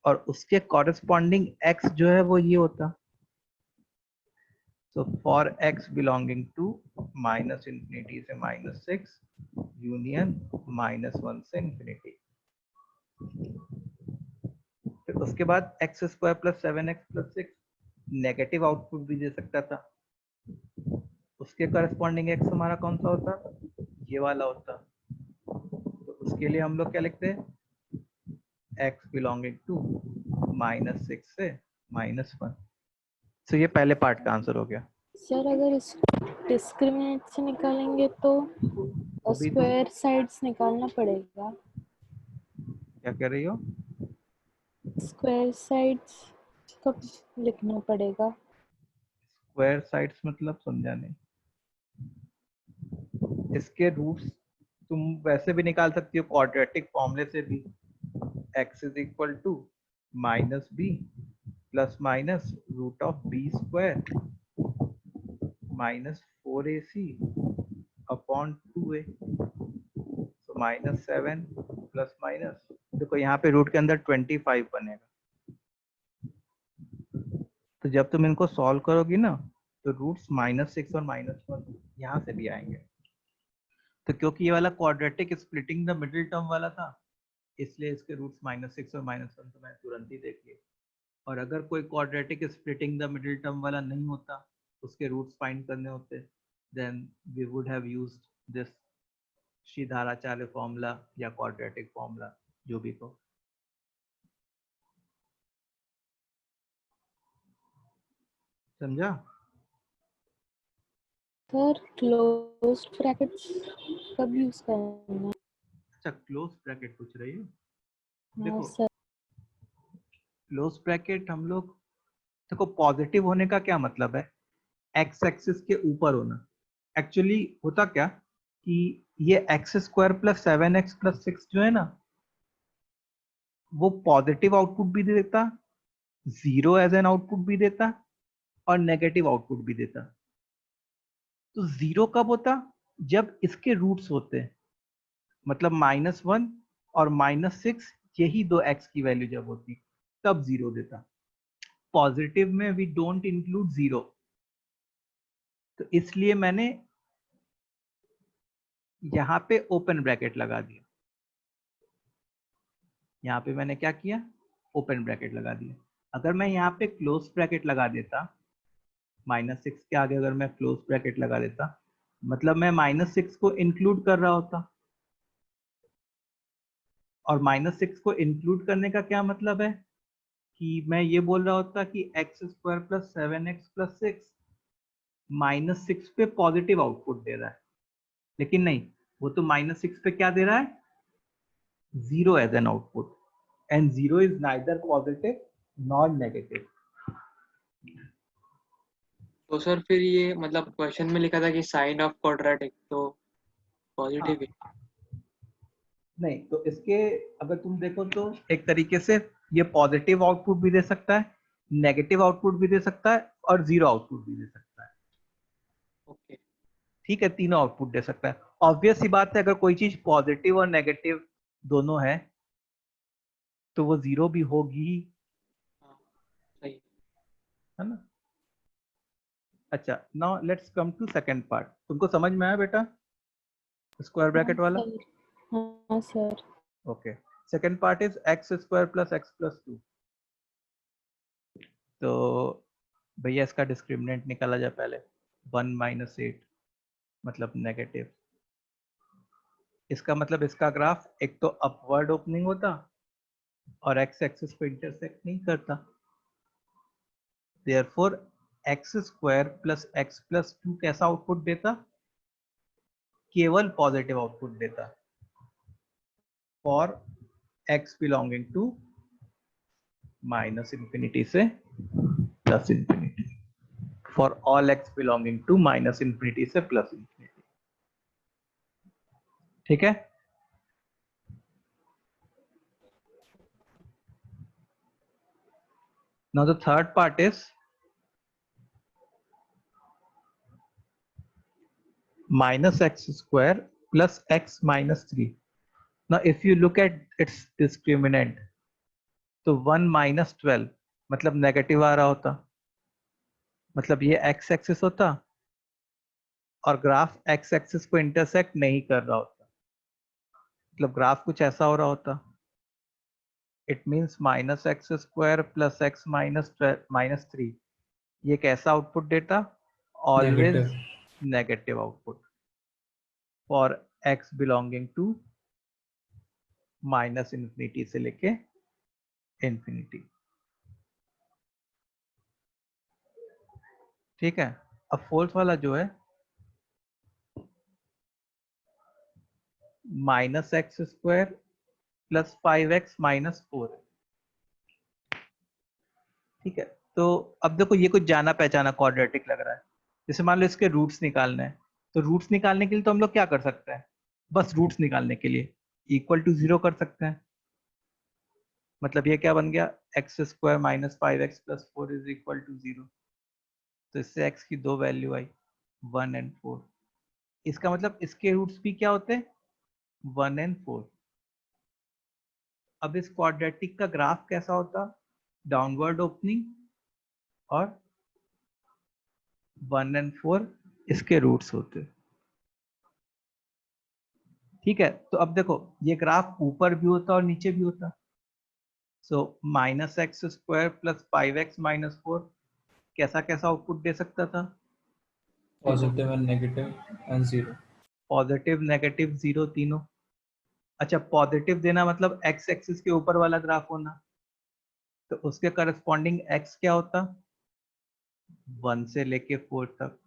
और उसके कॉरेस्पॉन्डिंग एक्स जो है वो ये होता। So for x belonging to -infinity से -6 यूनियन -1 से इंफिनिटी। फिर उसके बाद x square plus 7x plus 6 negative output भी दे सकता था। उसके करस्पॉन्डिंग एक्स हमारा कौन सा होता, ये वाला होता। तो उसके लिए हम लोग क्या लिखते हैं, x बिलोंगिंग टू -6 से -1। तो ये पहले पार्ट का आंसर हो गया। सर अगर इस डिस्क्रिमिनेंट से निकालेंगे तो अभी तो स्क्वायर साइड्स निकालना पड़ेगा। क्या कह रही हो, स्क्वायर साइड्स कब लिखना पड़ेगा? स्क्वायर साइड्स मतलब समझा नहीं। इसके रूट्स तुम वैसे भी निकाल सकती हो क्वाड्रेटिक फॉर्मूले से भी, x is equal to -b plus minus root of b square -4ac upon 2a। तो -7 प्लस माइनस, देखो यहाँ पे रूट के अंदर 25 बनेगा। तो जब तुम इनको सॉल्व करोगी ना तो रूट्स -6 और -1 यहाँ से भी आएंगे। तो क्योंकि ये वाला quadratic splitting the middle term वाला था, इसलिए इसके रूट्स -6 और -1 तो मैंने तुरंत ही देख लिए। और अगर कोई quadratic splitting the middle term वाला नहीं होता, उसके रूट्स फाइंड करने होते, then we would have used this Shridharacharya formula या क्वाड्रेटिक फॉर्मूला, जो भी को। समझा? सर क्लोज ब्रैकेट्स कब यूज करना है? अच्छा, क्लोज ब्रैकेट पूछ रही हो। हाँ देखो सर। क्लोज ब्रैकेट हम लोग, देखो पॉजिटिव होने का क्या मतलब है, एक्स एक्सिस के ऊपर होना। एक्चुअली होता क्या कि ये x square plus 7x plus 6 जो है ना, वो पॉजिटिव आउटपुट भी देता, जीरो एज एन आउटपुट भी देता और नेगेटिव आउटपुट भी देता। तो जीरो कब होता, जब इसके रूट्स होते हैं, मतलब -1 और -6, यही दो एक्स की वैल्यू जब होती तब जीरो देता। पॉजिटिव में वी डोंट इंक्लूड जीरो, तो इसलिए मैंने यहाँ पे ओपन ब्रैकेट लगा दिया। यहाँ पे मैंने क्या किया, ओपन ब्रैकेट लगा दिया। अगर मैं यहाँ पे क्लोज ब्रैकेट लगा देता, -6 के आगे अगर मैं क्लोज ब्रैकेट लगा देता, मतलब मैं -6 को इंक्लूड कर रहा होता। और -6 को इंक्लूड करने का क्या मतलब है कि मैं ये बोल रहा होता कि x square plus 7x plus 6 -6 पे पॉजिटिव आउटपुट दे रहा है, लेकिन नहीं, वो तो -6 पे क्या दे रहा है, zero as an output, and zero is neither positive nor negative. तो सर फिर ये मतलब क्वेश्चन में लिखा था कि साइन ऑफ क्वाड्रेटिक, तो पॉजिटिव है। नहीं, तो इसके अगर तुम देखो तो एक तरीके से ये पॉजिटिव आउटपुट भी दे सकता है, नेगेटिव आउटपुट भी दे सकता है और जीरो आउटपुट भी दे सकता है। ओके, ठीक है, तीनों आउटपुट दे सकता है। ऑब्वियस सी बात है, अगर कोई चीज पॉजिटिव और नेगेटिव दोनों है तो वो जीरो भी होगी, हाँ सही। है ना। अच्छा, now let's come to second part. तुमको समझ में आया बेटा स्क्वायर ब्रैकेट वाला? हाँ sir. Okay, second part is x square plus x plus 2। तो भैया इसका डिस्क्रिमिनेंट निकाला जाए पहले, 1 - 8 मतलब नेगेटिव, इसका मतलब इसका ग्राफ एक तो अपवर्ड ओपनिंग होता और एक्स एक्सिस को इंटरसेक्ट नहीं करता, therefore x square plus x plus 2 कैसा आउटपुट देता? केवल पॉजिटिव आउटपुट देता for x belonging to minus infinity से plus infinity, for all x belonging to minus infinity से प्लस इंफिनिटी। ठीक है, now the third part is minus x square plus x minus 3. Now if you look at its discriminant, तो 1 minus 12 मतलब negative आ रहा होता, मतलब ये x axis होता और ग्राफ x एक्सिस को इंटरसेक्ट नहीं कर रहा होता, मतलब ग्राफ कुछ ऐसा हो रहा होता। It means minus x square plus x minus 3 ये कैसा आउटपुट देता? Always negative output for x belonging to minus infinity से लेके इंफिनिटी। ठीक है, अब फोर्थ वाला जो है minus x square plus 5x minus 4। ठीक है, तो अब देखो ये कुछ जाना पहचाना क्वाड्रेटिक लग रहा है। जैसे मान लो इसके रूट्स निकालने हैं, तो रूट्स निकालने के लिए तो हम लोग क्या कर सकते हैं? बस रूट्स निकालने के लिए इक्वल टू 0 कर सकते हैं। मतलब ये क्या बन गया? X square minus 5x plus 4 is equal to 0। तो इससे x की दो वैल्यू आई 1 एंड 4। इसका मतलब इसके रूट्स भी क्या होते हैं? 1 एंड 4। अब इस क्वाड्रेटिक का ग्राफ कैसा होता? डाउनवर्ड ओपनिंग और 1 एंड 4 इसके रूट्स होते। ठीक है, तो अब देखो ये ग्राफ ऊपर भी होता और नीचे भी होता। So minus x square plus 5x minus 4 कैसा कैसा आउटपुट दे सकता था? Positive and negative and 0। Positive negative 0 तीनों। अच्छा, पॉजिटिव देना मतलब एक्स एक्सिस के ऊपर वाला ग्राफ होना, तो उसके करस्पॉन्डिंग x क्या होता? 1 से लेके 4 तक।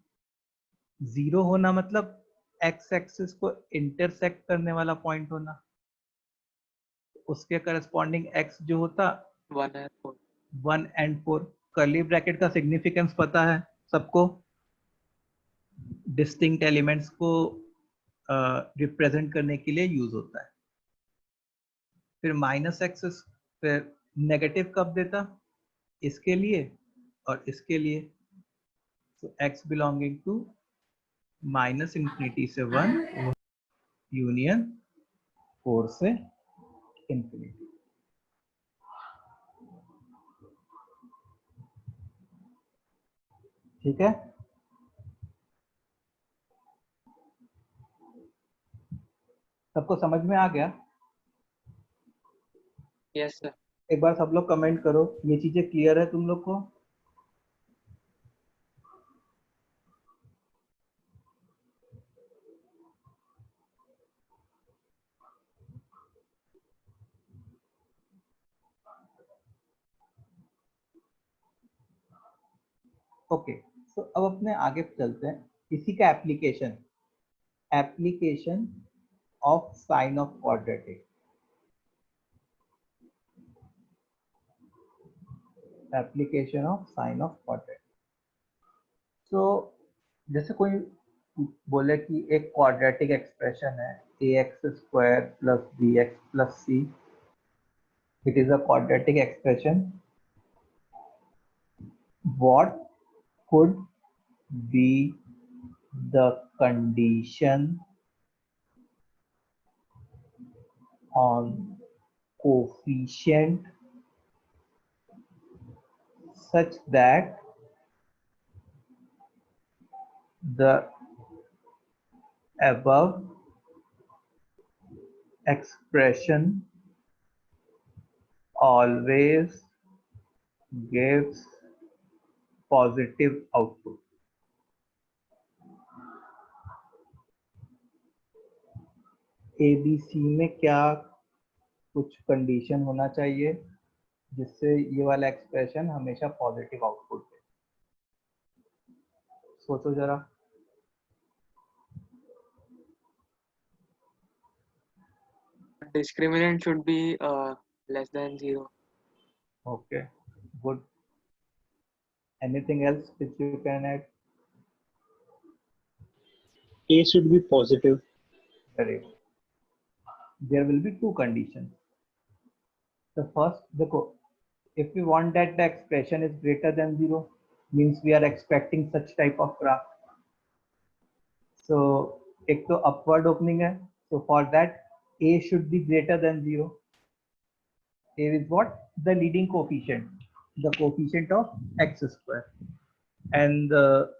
0 होना मतलब x एक्सिस को इंटरसेक्ट करने वाला पॉइंट होना, उसके करस्पॉन्डिंग x जो होता 1 and 4। 1 एंड 4। कर्ली ब्रैकेट का सिग्निफिकेंस पता है सबको? डिस्टिंक्ट एलिमेंट्स को रिप्रेजेंट करने के लिए यूज होता है। फिर माइनस एक्स, फिर नेगेटिव कब देता? इसके लिए और इसके लिए। तो x belonging to minus infinity से 1 यूनियन 4 से इंफिनिटी। ठीक है, सबको समझ में आ गया? Yes sir. एक बार सब लोग कमेंट करो, ये चीजें क्लियर है तुम लोग को? ओके, तो अब अपने आगे चलते हैं। इसी का application of sine of quadratic. Application of sine of quadratic. तो जैसे कोई बोले कि एक क्वाड्रेटिक एक्सप्रेशन है ax square plus bx plus c, it is a quadratic expression, what could be the condition on coefficient such that the above expression always gives positive output? ABC में क्या कुछ कंडीशन होना चाहिए जिससे ये वाला expression हमेशा पॉजिटिव आउटपुट दे? सोचो जरा। Discriminant should be less than 0. Okay, good. Anything else which you can add? A should be positive. Correct. There will be two conditions. The first, if we want that the expression is greater than 0, means we are expecting such type of graph. So एक तो upward opening है, so for that A should be greater than 0. A is what? The leading coefficient, the coefficient of x square. And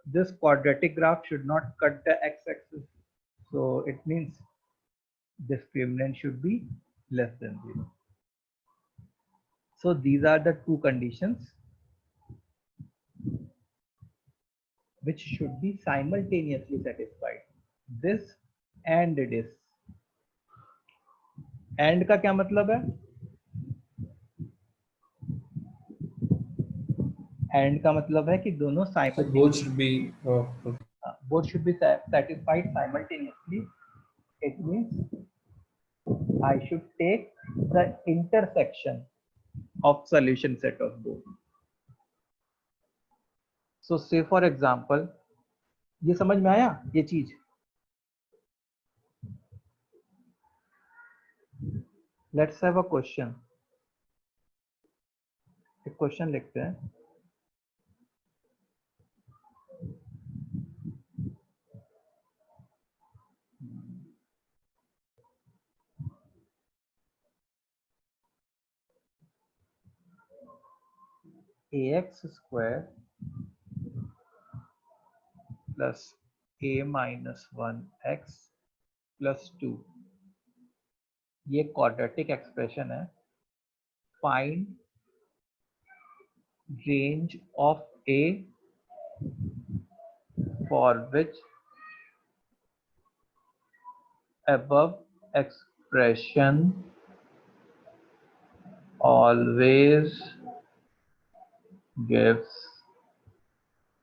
this quadratic graph should not cut the x-axis. So it means discriminant should be less than 0. So these are the two conditions which should be simultaneously satisfied. This and this. And का क्या मतलब है? And का मतलब है कि दोनों both should be both should be satisfied simultaneously. It means I should take the intersection of solution set of both. So say for example, ये समझ में आया ये चीज? Let's have a question. एक क्वेश्चन लिखते हैं. ax square plus a minus 1x plus 2 ये quadratic expression है. Find range of a for which above expression always gives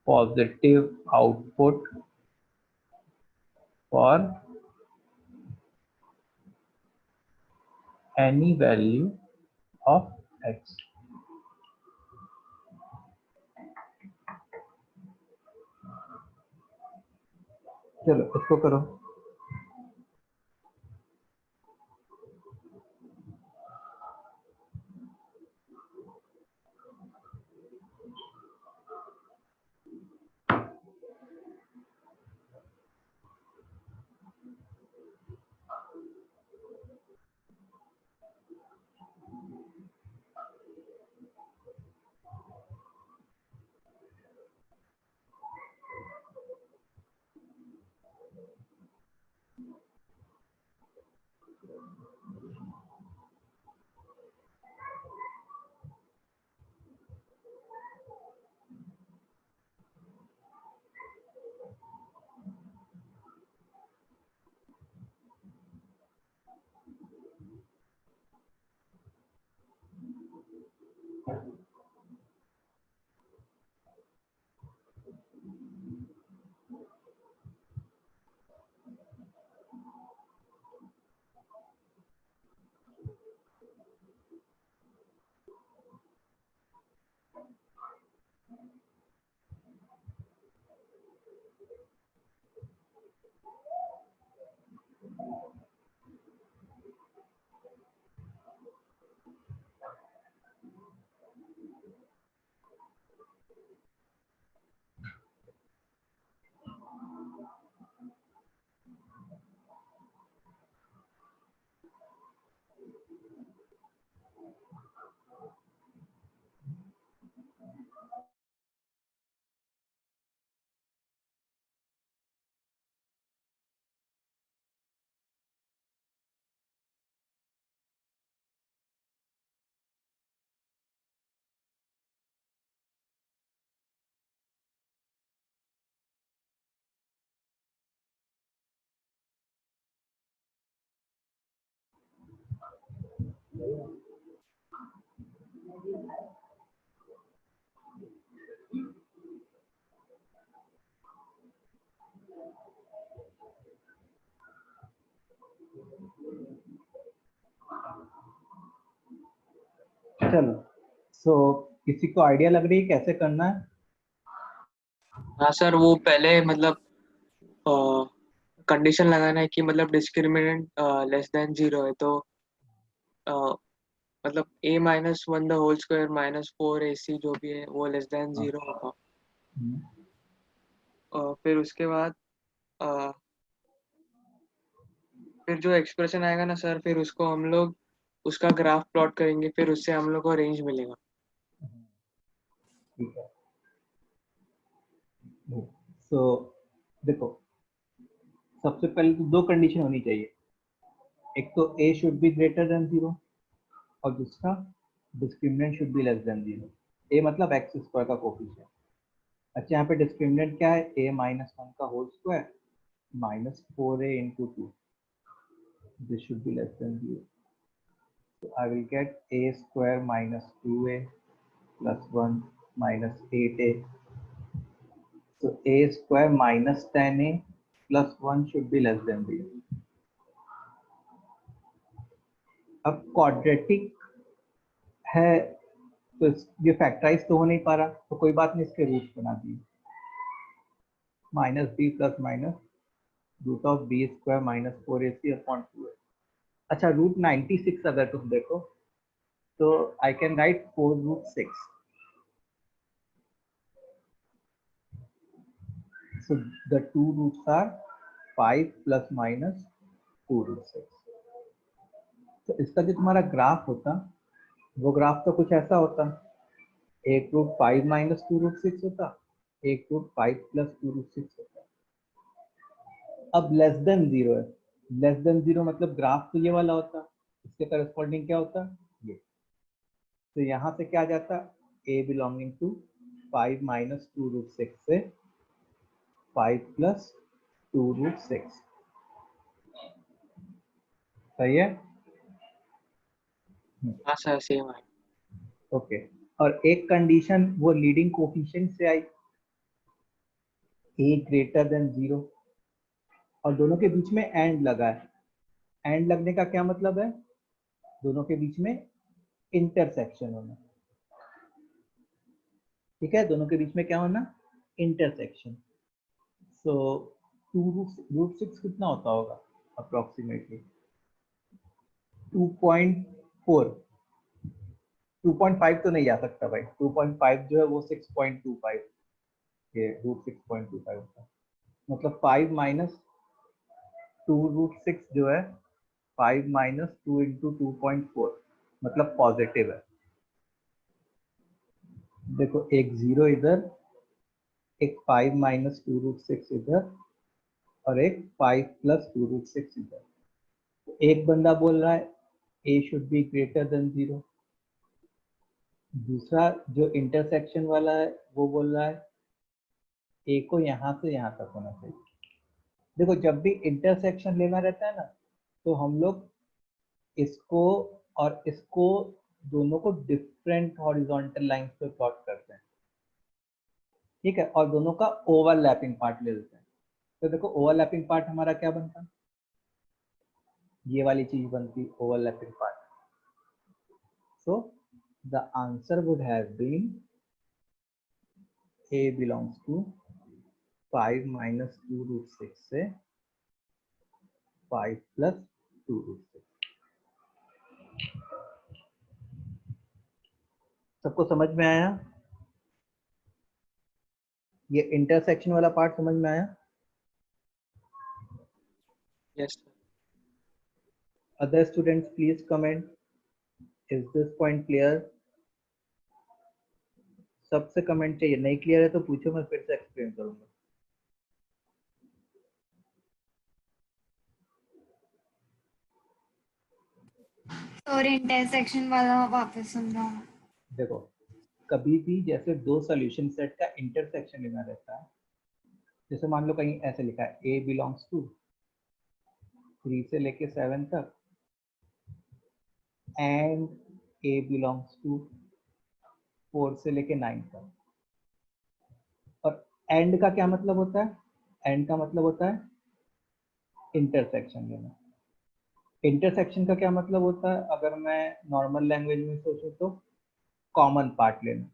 positive output for any value of x. चलो इसको करो. चलो, सो किसी को आइडिया लग रही है कैसे करना है? हाँ सर, वो पहले मतलब कंडीशन लगाना है कि मतलब डिस्क्रिमिनेंट लेस देन 0 है, तो मतलब a-1 the whole square -4ac जो भी है वो लेस देन 0 होगा। फिर उसके बाद फिर जो एक्सप्रेशन आएगा ना सर, फिर उसको हम लोग उसका ग्राफ प्लॉट करेंगे, फिर उससे हम लोग को रेंज मिलेगा। ठीक है। सो देखो, सबसे पहले तो दो कंडीशन होनी चाहिए, एक तो a should be greater than 0 और दूसरा discriminant should be less than 0। a मतलब एक्स स्क्वायर का कोफिशिएंट। अच्छा, यहाँ पे डिस्क्रिमिनेंट क्या है? a-1 का whole square -4a into 2. This should be less than 0. So I will get a square minus 2a plus 1 minus 8a. So a square minus 10a plus 1 should be less than 0. अब quadratic है तो ये factorise तो हो नहीं पा रहा, तो कोई बात नहीं, इसके रूट बना दिए। -b plus minus root of b square minus 4ac upon 2a। अच्छा, रूट 96 अगर तुम देखो तो I can write 4√6। So the two roots are 5 plus minus 2√6. तो इसका जो तुम्हारा ग्राफ होता, वो ग्राफ तो कुछ ऐसा होता, एक रूट 5 माइनस 2√6 होता, एक रूट 5 प्लस 2√6 होता। अब लेस देन 0 है, लेस देन 0 मतलब ग्राफ तो ये वाला होता, इसके करस्पॉन्डिंग क्या होता? ये। तो यहाँ से क्या जाता? a बिलोंगिंग टू 5 माइनस 2√6 से 5 प्लस 2√6। सही है? हाँ सर, सेम है। ओके। और एक कंडीशन वो लीडिंग कोफिशिएंट से आई, a ग्रेटर देन 0, और दोनों के बीच में एंड लगा है। एंड लगने का क्या मतलब है? दोनों के बीच में इंटरसेक्शन होना। ठीक है, दोनों के बीच में क्या होना? इंटरसेक्शन। सो 2√6 कितना होता होगा अप्रोक्सीमेटली? 2.4। 2.5 तो नहीं जा सकता भाई, 2.5 जो है वो 6.25, ये √6.25 होता है। मतलब 5 माइनस 2√6 जो है 5 माइनस 2 इंटू 2.4 मतलब पॉजिटिव है। देखो, एक 0 इधर, एक 5 माइनस 2√6 इधर, और एक 5 प्लस 2√6 इधर। तो एक बंदा बोल रहा है a should be greater than 0, दूसरा जो इंटरसेक्शन वाला है वो बोल रहा है a को यहाँ से यहाँ तक होना चाहिए। देखो, जब भी इंटरसेक्शन लेना रहता है ना, तो हम लोग इसको और इसको दोनों को डिफरेंट हॉरिजॉन्टल लाइंस पे प्लॉट करते हैं। ठीक है, और दोनों का ओवरलैपिंग पार्ट ले लेते हैं। तो देखो, ओवरलैपिंग पार्ट हमारा क्या बनता? ये वाली चीज बनती, overlapping part. So the answer would have been a belongs to 5 minus 2√6 से 5 प्लस 2√6। सबको समझ में आया? ये इंटरसेक्शन वाला पार्ट समझ में आया? Yes sir. Other students, please comment. Is this point clear? सबसे कमेंट चाहिए, नहीं क्लियर है तो पूछो, मैं फिर से एक्सप्लेन करूंगा। और इंटरसेक्शन वाला वापस समझाओ। देखो, कभी भी जैसे दो सॉल्यूशन सेट का इंटरसेक्शन लेना रहता है, जैसे मान लो कहीं ऐसे लिखा है a बिलोंग्स टू 3 से लेके 7 तक, एंड ए बिलोंग्स टू 4 से लेके 9 तक। और एंड का क्या मतलब होता है? एंड का मतलब होता है इंटरसेक्शन लेना। इंटरसेक्शन का क्या मतलब होता है? अगर मैं नॉर्मल लैंग्वेज में सोचूं तो कॉमन पार्ट लेना।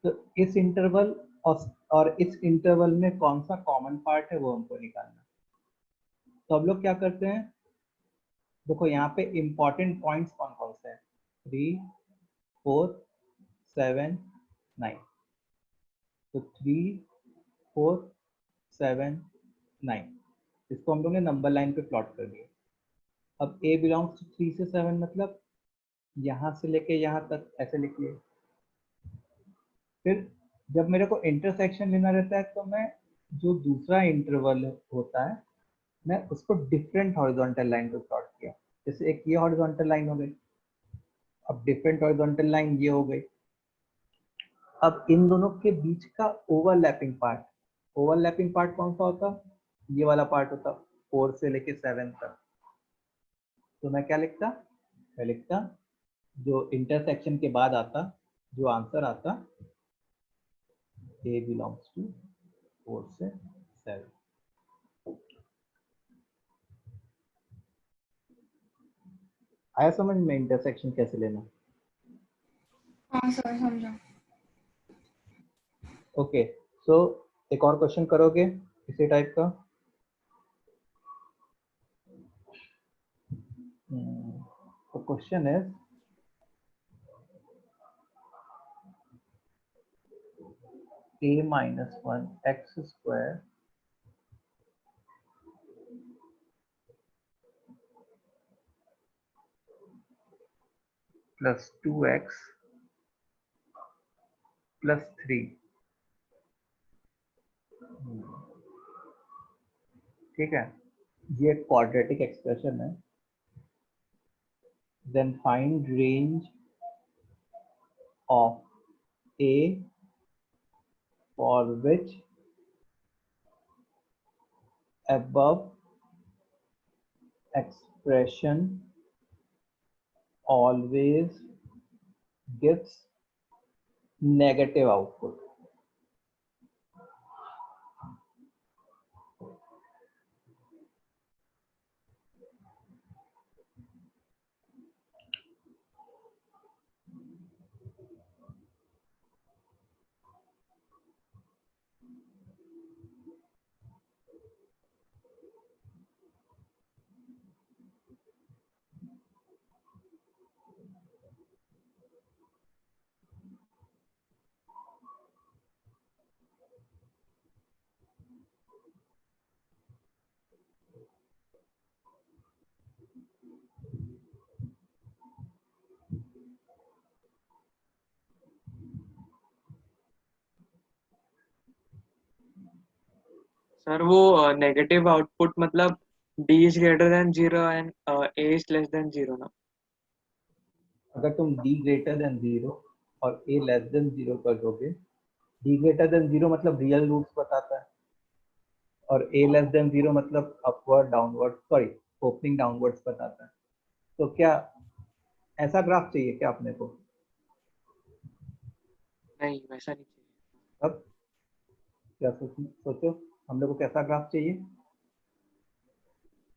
तो इस इंटरवल और इस इंटरवल में कौन सा कॉमन पार्ट है वो हमको निकालना। तो अब लोग क्या करते हैं, देखो यहाँ पे इंपॉर्टेंट पॉइंट्स कौन कौन से हैं? 3, 4, 7, 9। तो 3, 4, 7, 9 इसको हम लोग ने नंबर लाइन पे प्लॉट कर दिया। अब a बिलोंग्स टू 3 से 7 मतलब यहाँ से लेके यहाँ तक ऐसे लिखिए। फिर जब मेरे को इंटरसेक्शन लेना रहता है तो मैं जो दूसरा इंटरवल होता है मैं उसको डिफरेंट हॉरिजॉन्टल लाइन पे प्लॉट किया। जैसे एक ये हॉरिजॉन्टल लाइन हो गई, अब डिफरेंट हॉरिजॉन्टल लाइन ये हो गई। अब इन दोनों के बीच का ओवरलैपिंग पार्ट कौन सा होता? ये वाला पार्ट होता, 4 से लेके 7 तक। तो मैं क्या लिखता? मैं लिखता जो इंटरसेक्शन के बाद आता, जो आंसर आता, ए बिलोंग्स टू 4 से 7। आया समझ में इंटरसेक्शन कैसे लेना? हाँ सर समझा। ओके, सो एक और क्वेश्चन करोगे इसी टाइप का? तो क्वेश्चन है a-1 x² plus 2x plus 3। ठीक है, ये क्वाड्रेटिक एक्सप्रेशन है। Then find range of a for which above expression always gives negative output। Sir वो नेगेटिव आउटपुट मतलब d is greater than 0 and a is less than 0 ना? अगर तुम d greater than 0 और a less than 0 कर दोगे, d greater than 0 मतलब real roots बताता है और a less than 0 मतलब upward downward sorry opening downwards बताता है। तो क्या ऐसा ग्राफ चाहिए क्या अपने को? नहीं वैसा नहीं चाहिए। अब क्या सोचो हम लोग को कैसा ग्राफ चाहिए?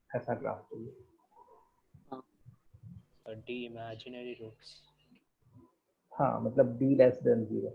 ऐसा ग्राफ चाहिए। D imaginary roots। हाँ मतलब d less than 0।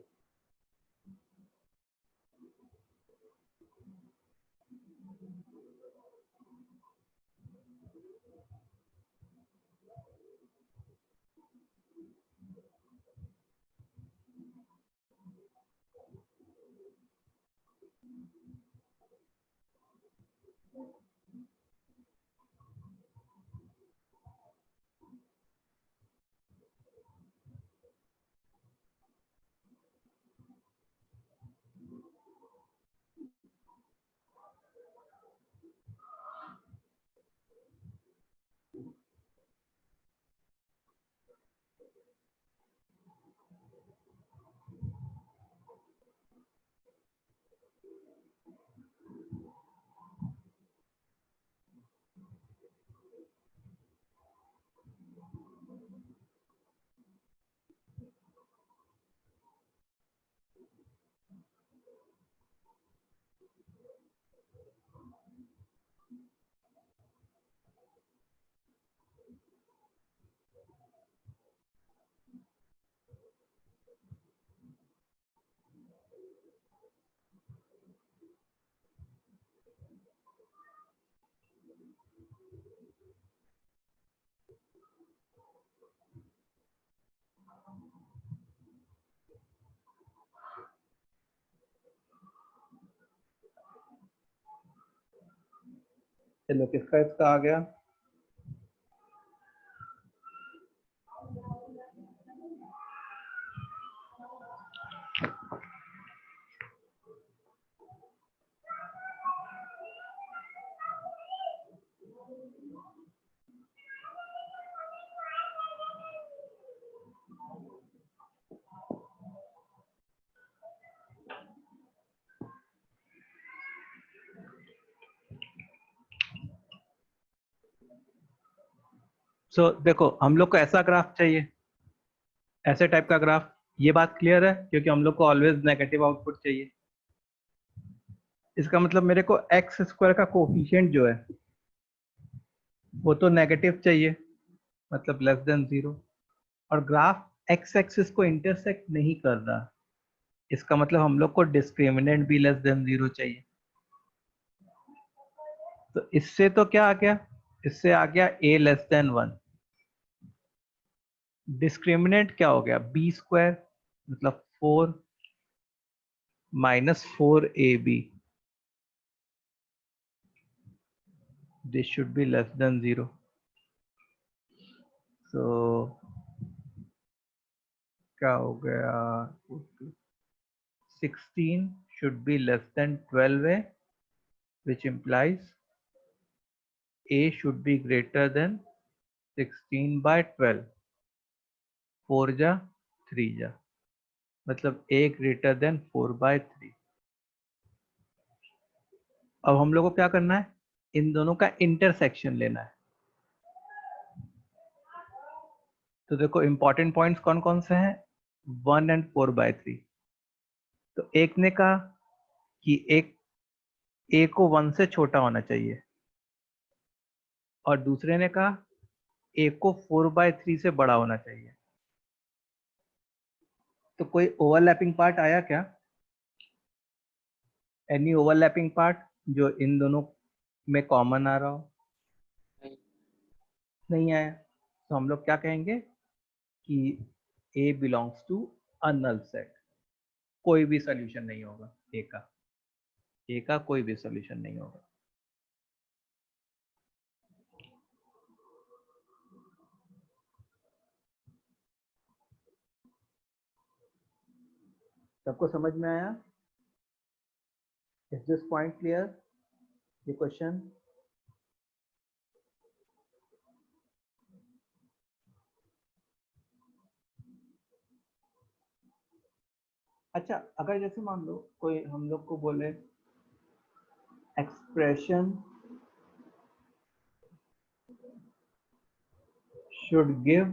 चलो किसका इसका आ गया? देखो हम लोग को ऐसा ग्राफ चाहिए, ऐसे टाइप का ग्राफ। ये बात क्लियर है, क्योंकि हम लोग को ऑलवेज नेगेटिव आउटपुट चाहिए। इसका मतलब मेरे को एक्स स्क्वायर का कोफिशिएंट जो है वो तो नेगेटिव चाहिए, मतलब लेस देन 0, और ग्राफ एक्स एक्सिस को इंटरसेक्ट नहीं कर रहा। इसका मतलब हम लोग को डिस्क्रिमिनेंट भी लेस देन 0 चाहिए। तो इससे तो क्या आ गया? इससे आ गया a लेस देन 1। डिस्क्रिमिनेंट क्या हो गया? b स्क्वायर मतलब 4 minus 4ab. This should be less than 0. So क्या हो गया? 16 should be less than 12a, which implies a should be greater than 16 by 12. 4 जा 3 जा, मतलब a greater than 4 by 3. अब हम लोग को क्या करना है? इन दोनों का इंटरसेक्शन लेना है। तो देखो इंपॉर्टेंट पॉइंट्स कौन कौन से हैं? 1 and 4 by 3. तो एक ने कहा कि एक a को 1 से छोटा होना चाहिए, और दूसरे ने कहा a को 4 by 3 से बड़ा होना चाहिए। तो कोई ओवरलैपिंग पार्ट आया क्या? एनी ओवरलैपिंग पार्ट जो इन दोनों में कॉमन आ रहा हो? नहीं आया। तो हम लोग क्या कहेंगे कि a belongs to a null set. कोई भी सोल्यूशन नहीं होगा a का कोई भी सोल्यूशन नहीं होगा। सबको समझ में आया? Is this point clear? ये क्वेश्चन अच्छा, अगर जैसे मान लो कोई हम लोग को बोले expression should give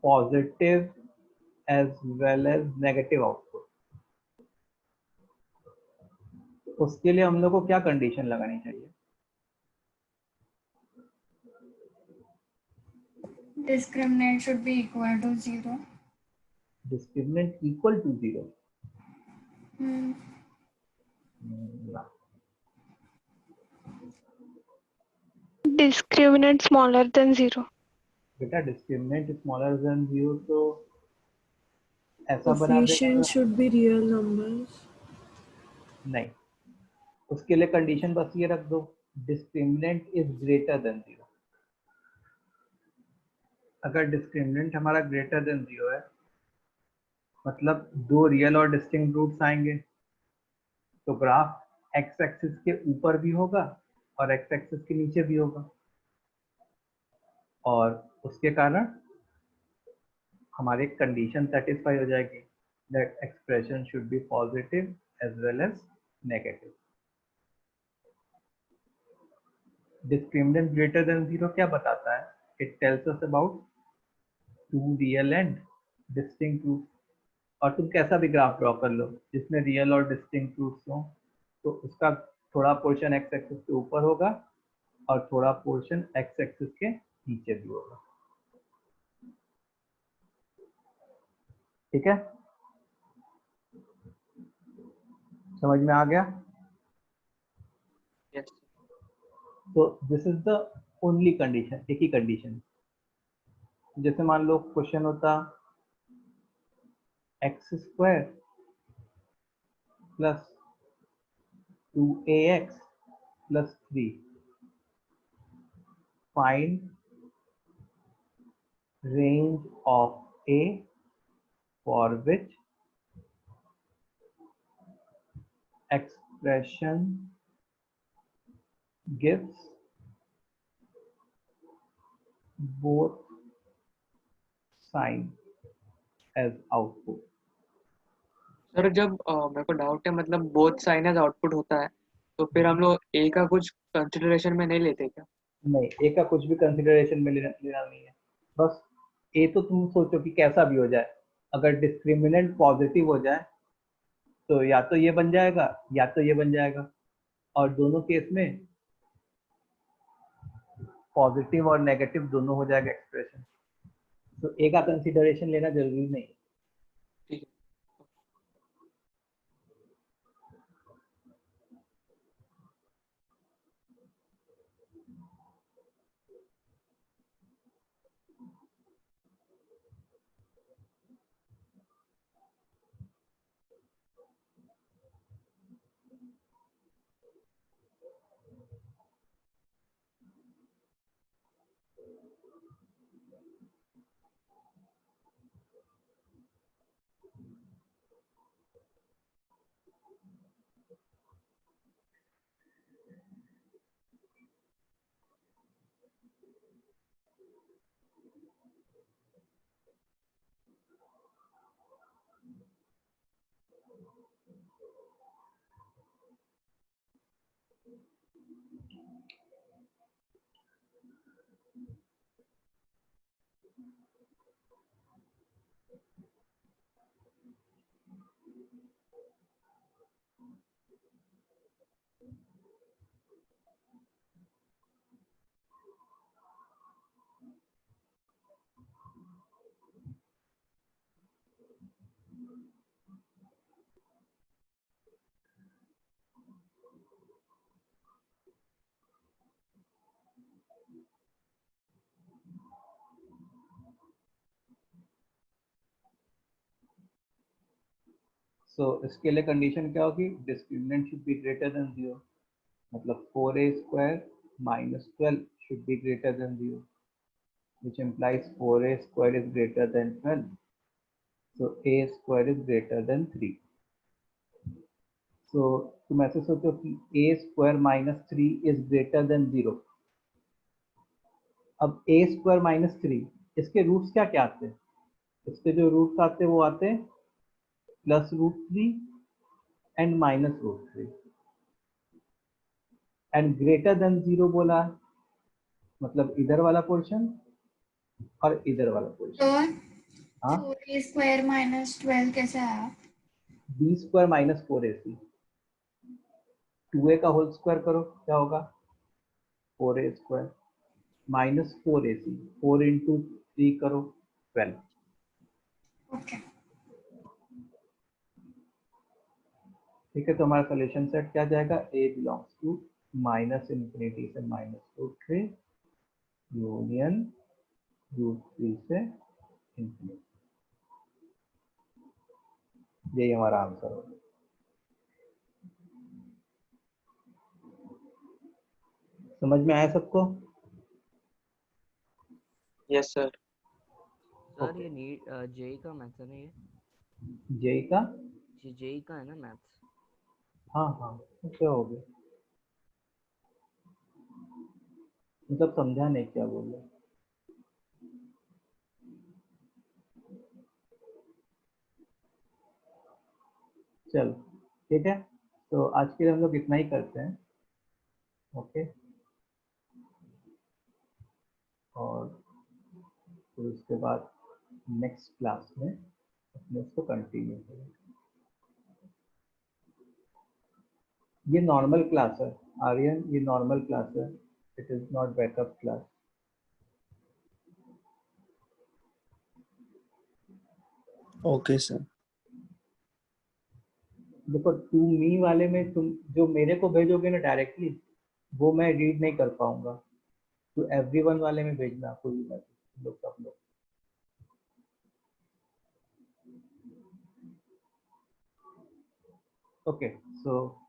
positive as well as negative output, उसके लिए हम लोग को क्या कंडीशन लगानी चाहिए? Discriminant should be equal to 0. Discriminant equal to 0. Discriminant smaller than 0. बेटा डिस्क्रिमिनेंट स्मॉलर देन 0 तो ऐसा बना देगा। Coefficient should be real numbers. नहीं, उसके लिए कंडीशन बस ये रख दो, डिस्क्रिमिनेंट इज ग्रेटर देन 0। अगर डिस्क्रिमिनेंट हमारा ग्रेटर देन 0 है, मतलब दो रियल और डिस्टिंक्ट रूट्स आएंगे, तो ग्राफ एक्स एक्सिस के ऊपर भी होगा और एक्स एक्सिस के नीचे भी होगा, और उसके कारण हमारी कंडीशन सेटिस्फाई हो जाएगी that expression should be positive as well as negative. Discriminant greater than 0 क्या बताता है? It tells us about two real and distinct roots. और तुम कैसा भी ग्राफ ड्रॉ कर लो जिसमें रियल और डिस्टिंक्ट रूट्स हो, तो उसका थोड़ा पोर्शन एक्स एक्सिस के ऊपर होगा और थोड़ा पोर्शन एक्स एक्सिस के नीचे भी होगा। ठीक है, समझ में आ गया? Yes. तो this is the only condition, एक ही कंडीशन। जैसे मान लो क्वेश्चन होता x square plus 2ax plus 3. Find range of A for which expression gives both sign as output. Sir जब मेरे को डाउट है मतलब बोथ साइन एज आउटपुट होता है तो फिर हम लोग ए का कुछ कंसिडरेशन में नहीं लेते क्या? नहीं, ए का कुछ भी कंसिडरेशन में लेना नहीं है। बस ए तो तुम सोचो कि कैसा भी हो जाए, अगर डिस्क्रिमिनेंट पॉजिटिव हो जाए तो या तो ये बन जाएगा या तो ये बन जाएगा, और दोनों केस में पॉजिटिव और नेगेटिव दोनों हो जाएगा एक्सप्रेशन। तो ए का कंसिडरेशन लेना जरूरी नहीं है। ठीक है। सो इसके लिए कंडीशन क्या होगी? Discriminant should be greater than 0, मतलब 4a square minus 12 should be greater than 0, which implies 4a square is greater than 12. So a square is greater than 3. So तुम ऐसे सोचो कि a square minus 3 is greater than 0. अब a square minus 3 इसके roots क्या क्या आते हैं? इसके जो रूट्स आते हैं वो आते हैं plus root 3 and minus root 3, and greater than 0 बोला है, मतलब इधर वाला पोर्शन और इधर वाला पोर्शन। हाँ, 4a square minus 12 कैसे आया? b square minus 4ac, 2a का होल स्क्वायर करो क्या होगा? 4a square minus 4ac, 4 into 3 करो 12। ओके, ठीक है, तो हमारा सोल्यूशन सेट क्या जाएगा? a belongs to minus infinity से माइनस रूट 3 यूनियन रूट 3 से इन्फिनिटी। यही हमारा आंसर होगा। समझ में आया सबको? Yes sir. सर ये नीट जेई का मैथ्स है ना? ये जेई का? जेई का है ना मैथ्स? हाँ हाँ, तो क्या हो गया? मतलब समझा नहीं क्या बोल रहे? चलो ठीक है, तो आज के लिए हम लोग इतना ही करते हैं। ओके, और फिर उसके बाद नेक्स्ट क्लास में अपने उसको कंटिन्यू करेंगे। ये नॉर्मल क्लास है आर्यन, ये नॉर्मल क्लास है, it is not backup class. Okay sir. देखो, टू मी वाले में तुम जो मेरे को भेजोगे ना डायरेक्टली, वो मैं रीड नहीं कर पाऊंगा। तो एवरीवन वाले में भेजना कोई भी मैसेज, लोग सब लोग। ओके, सो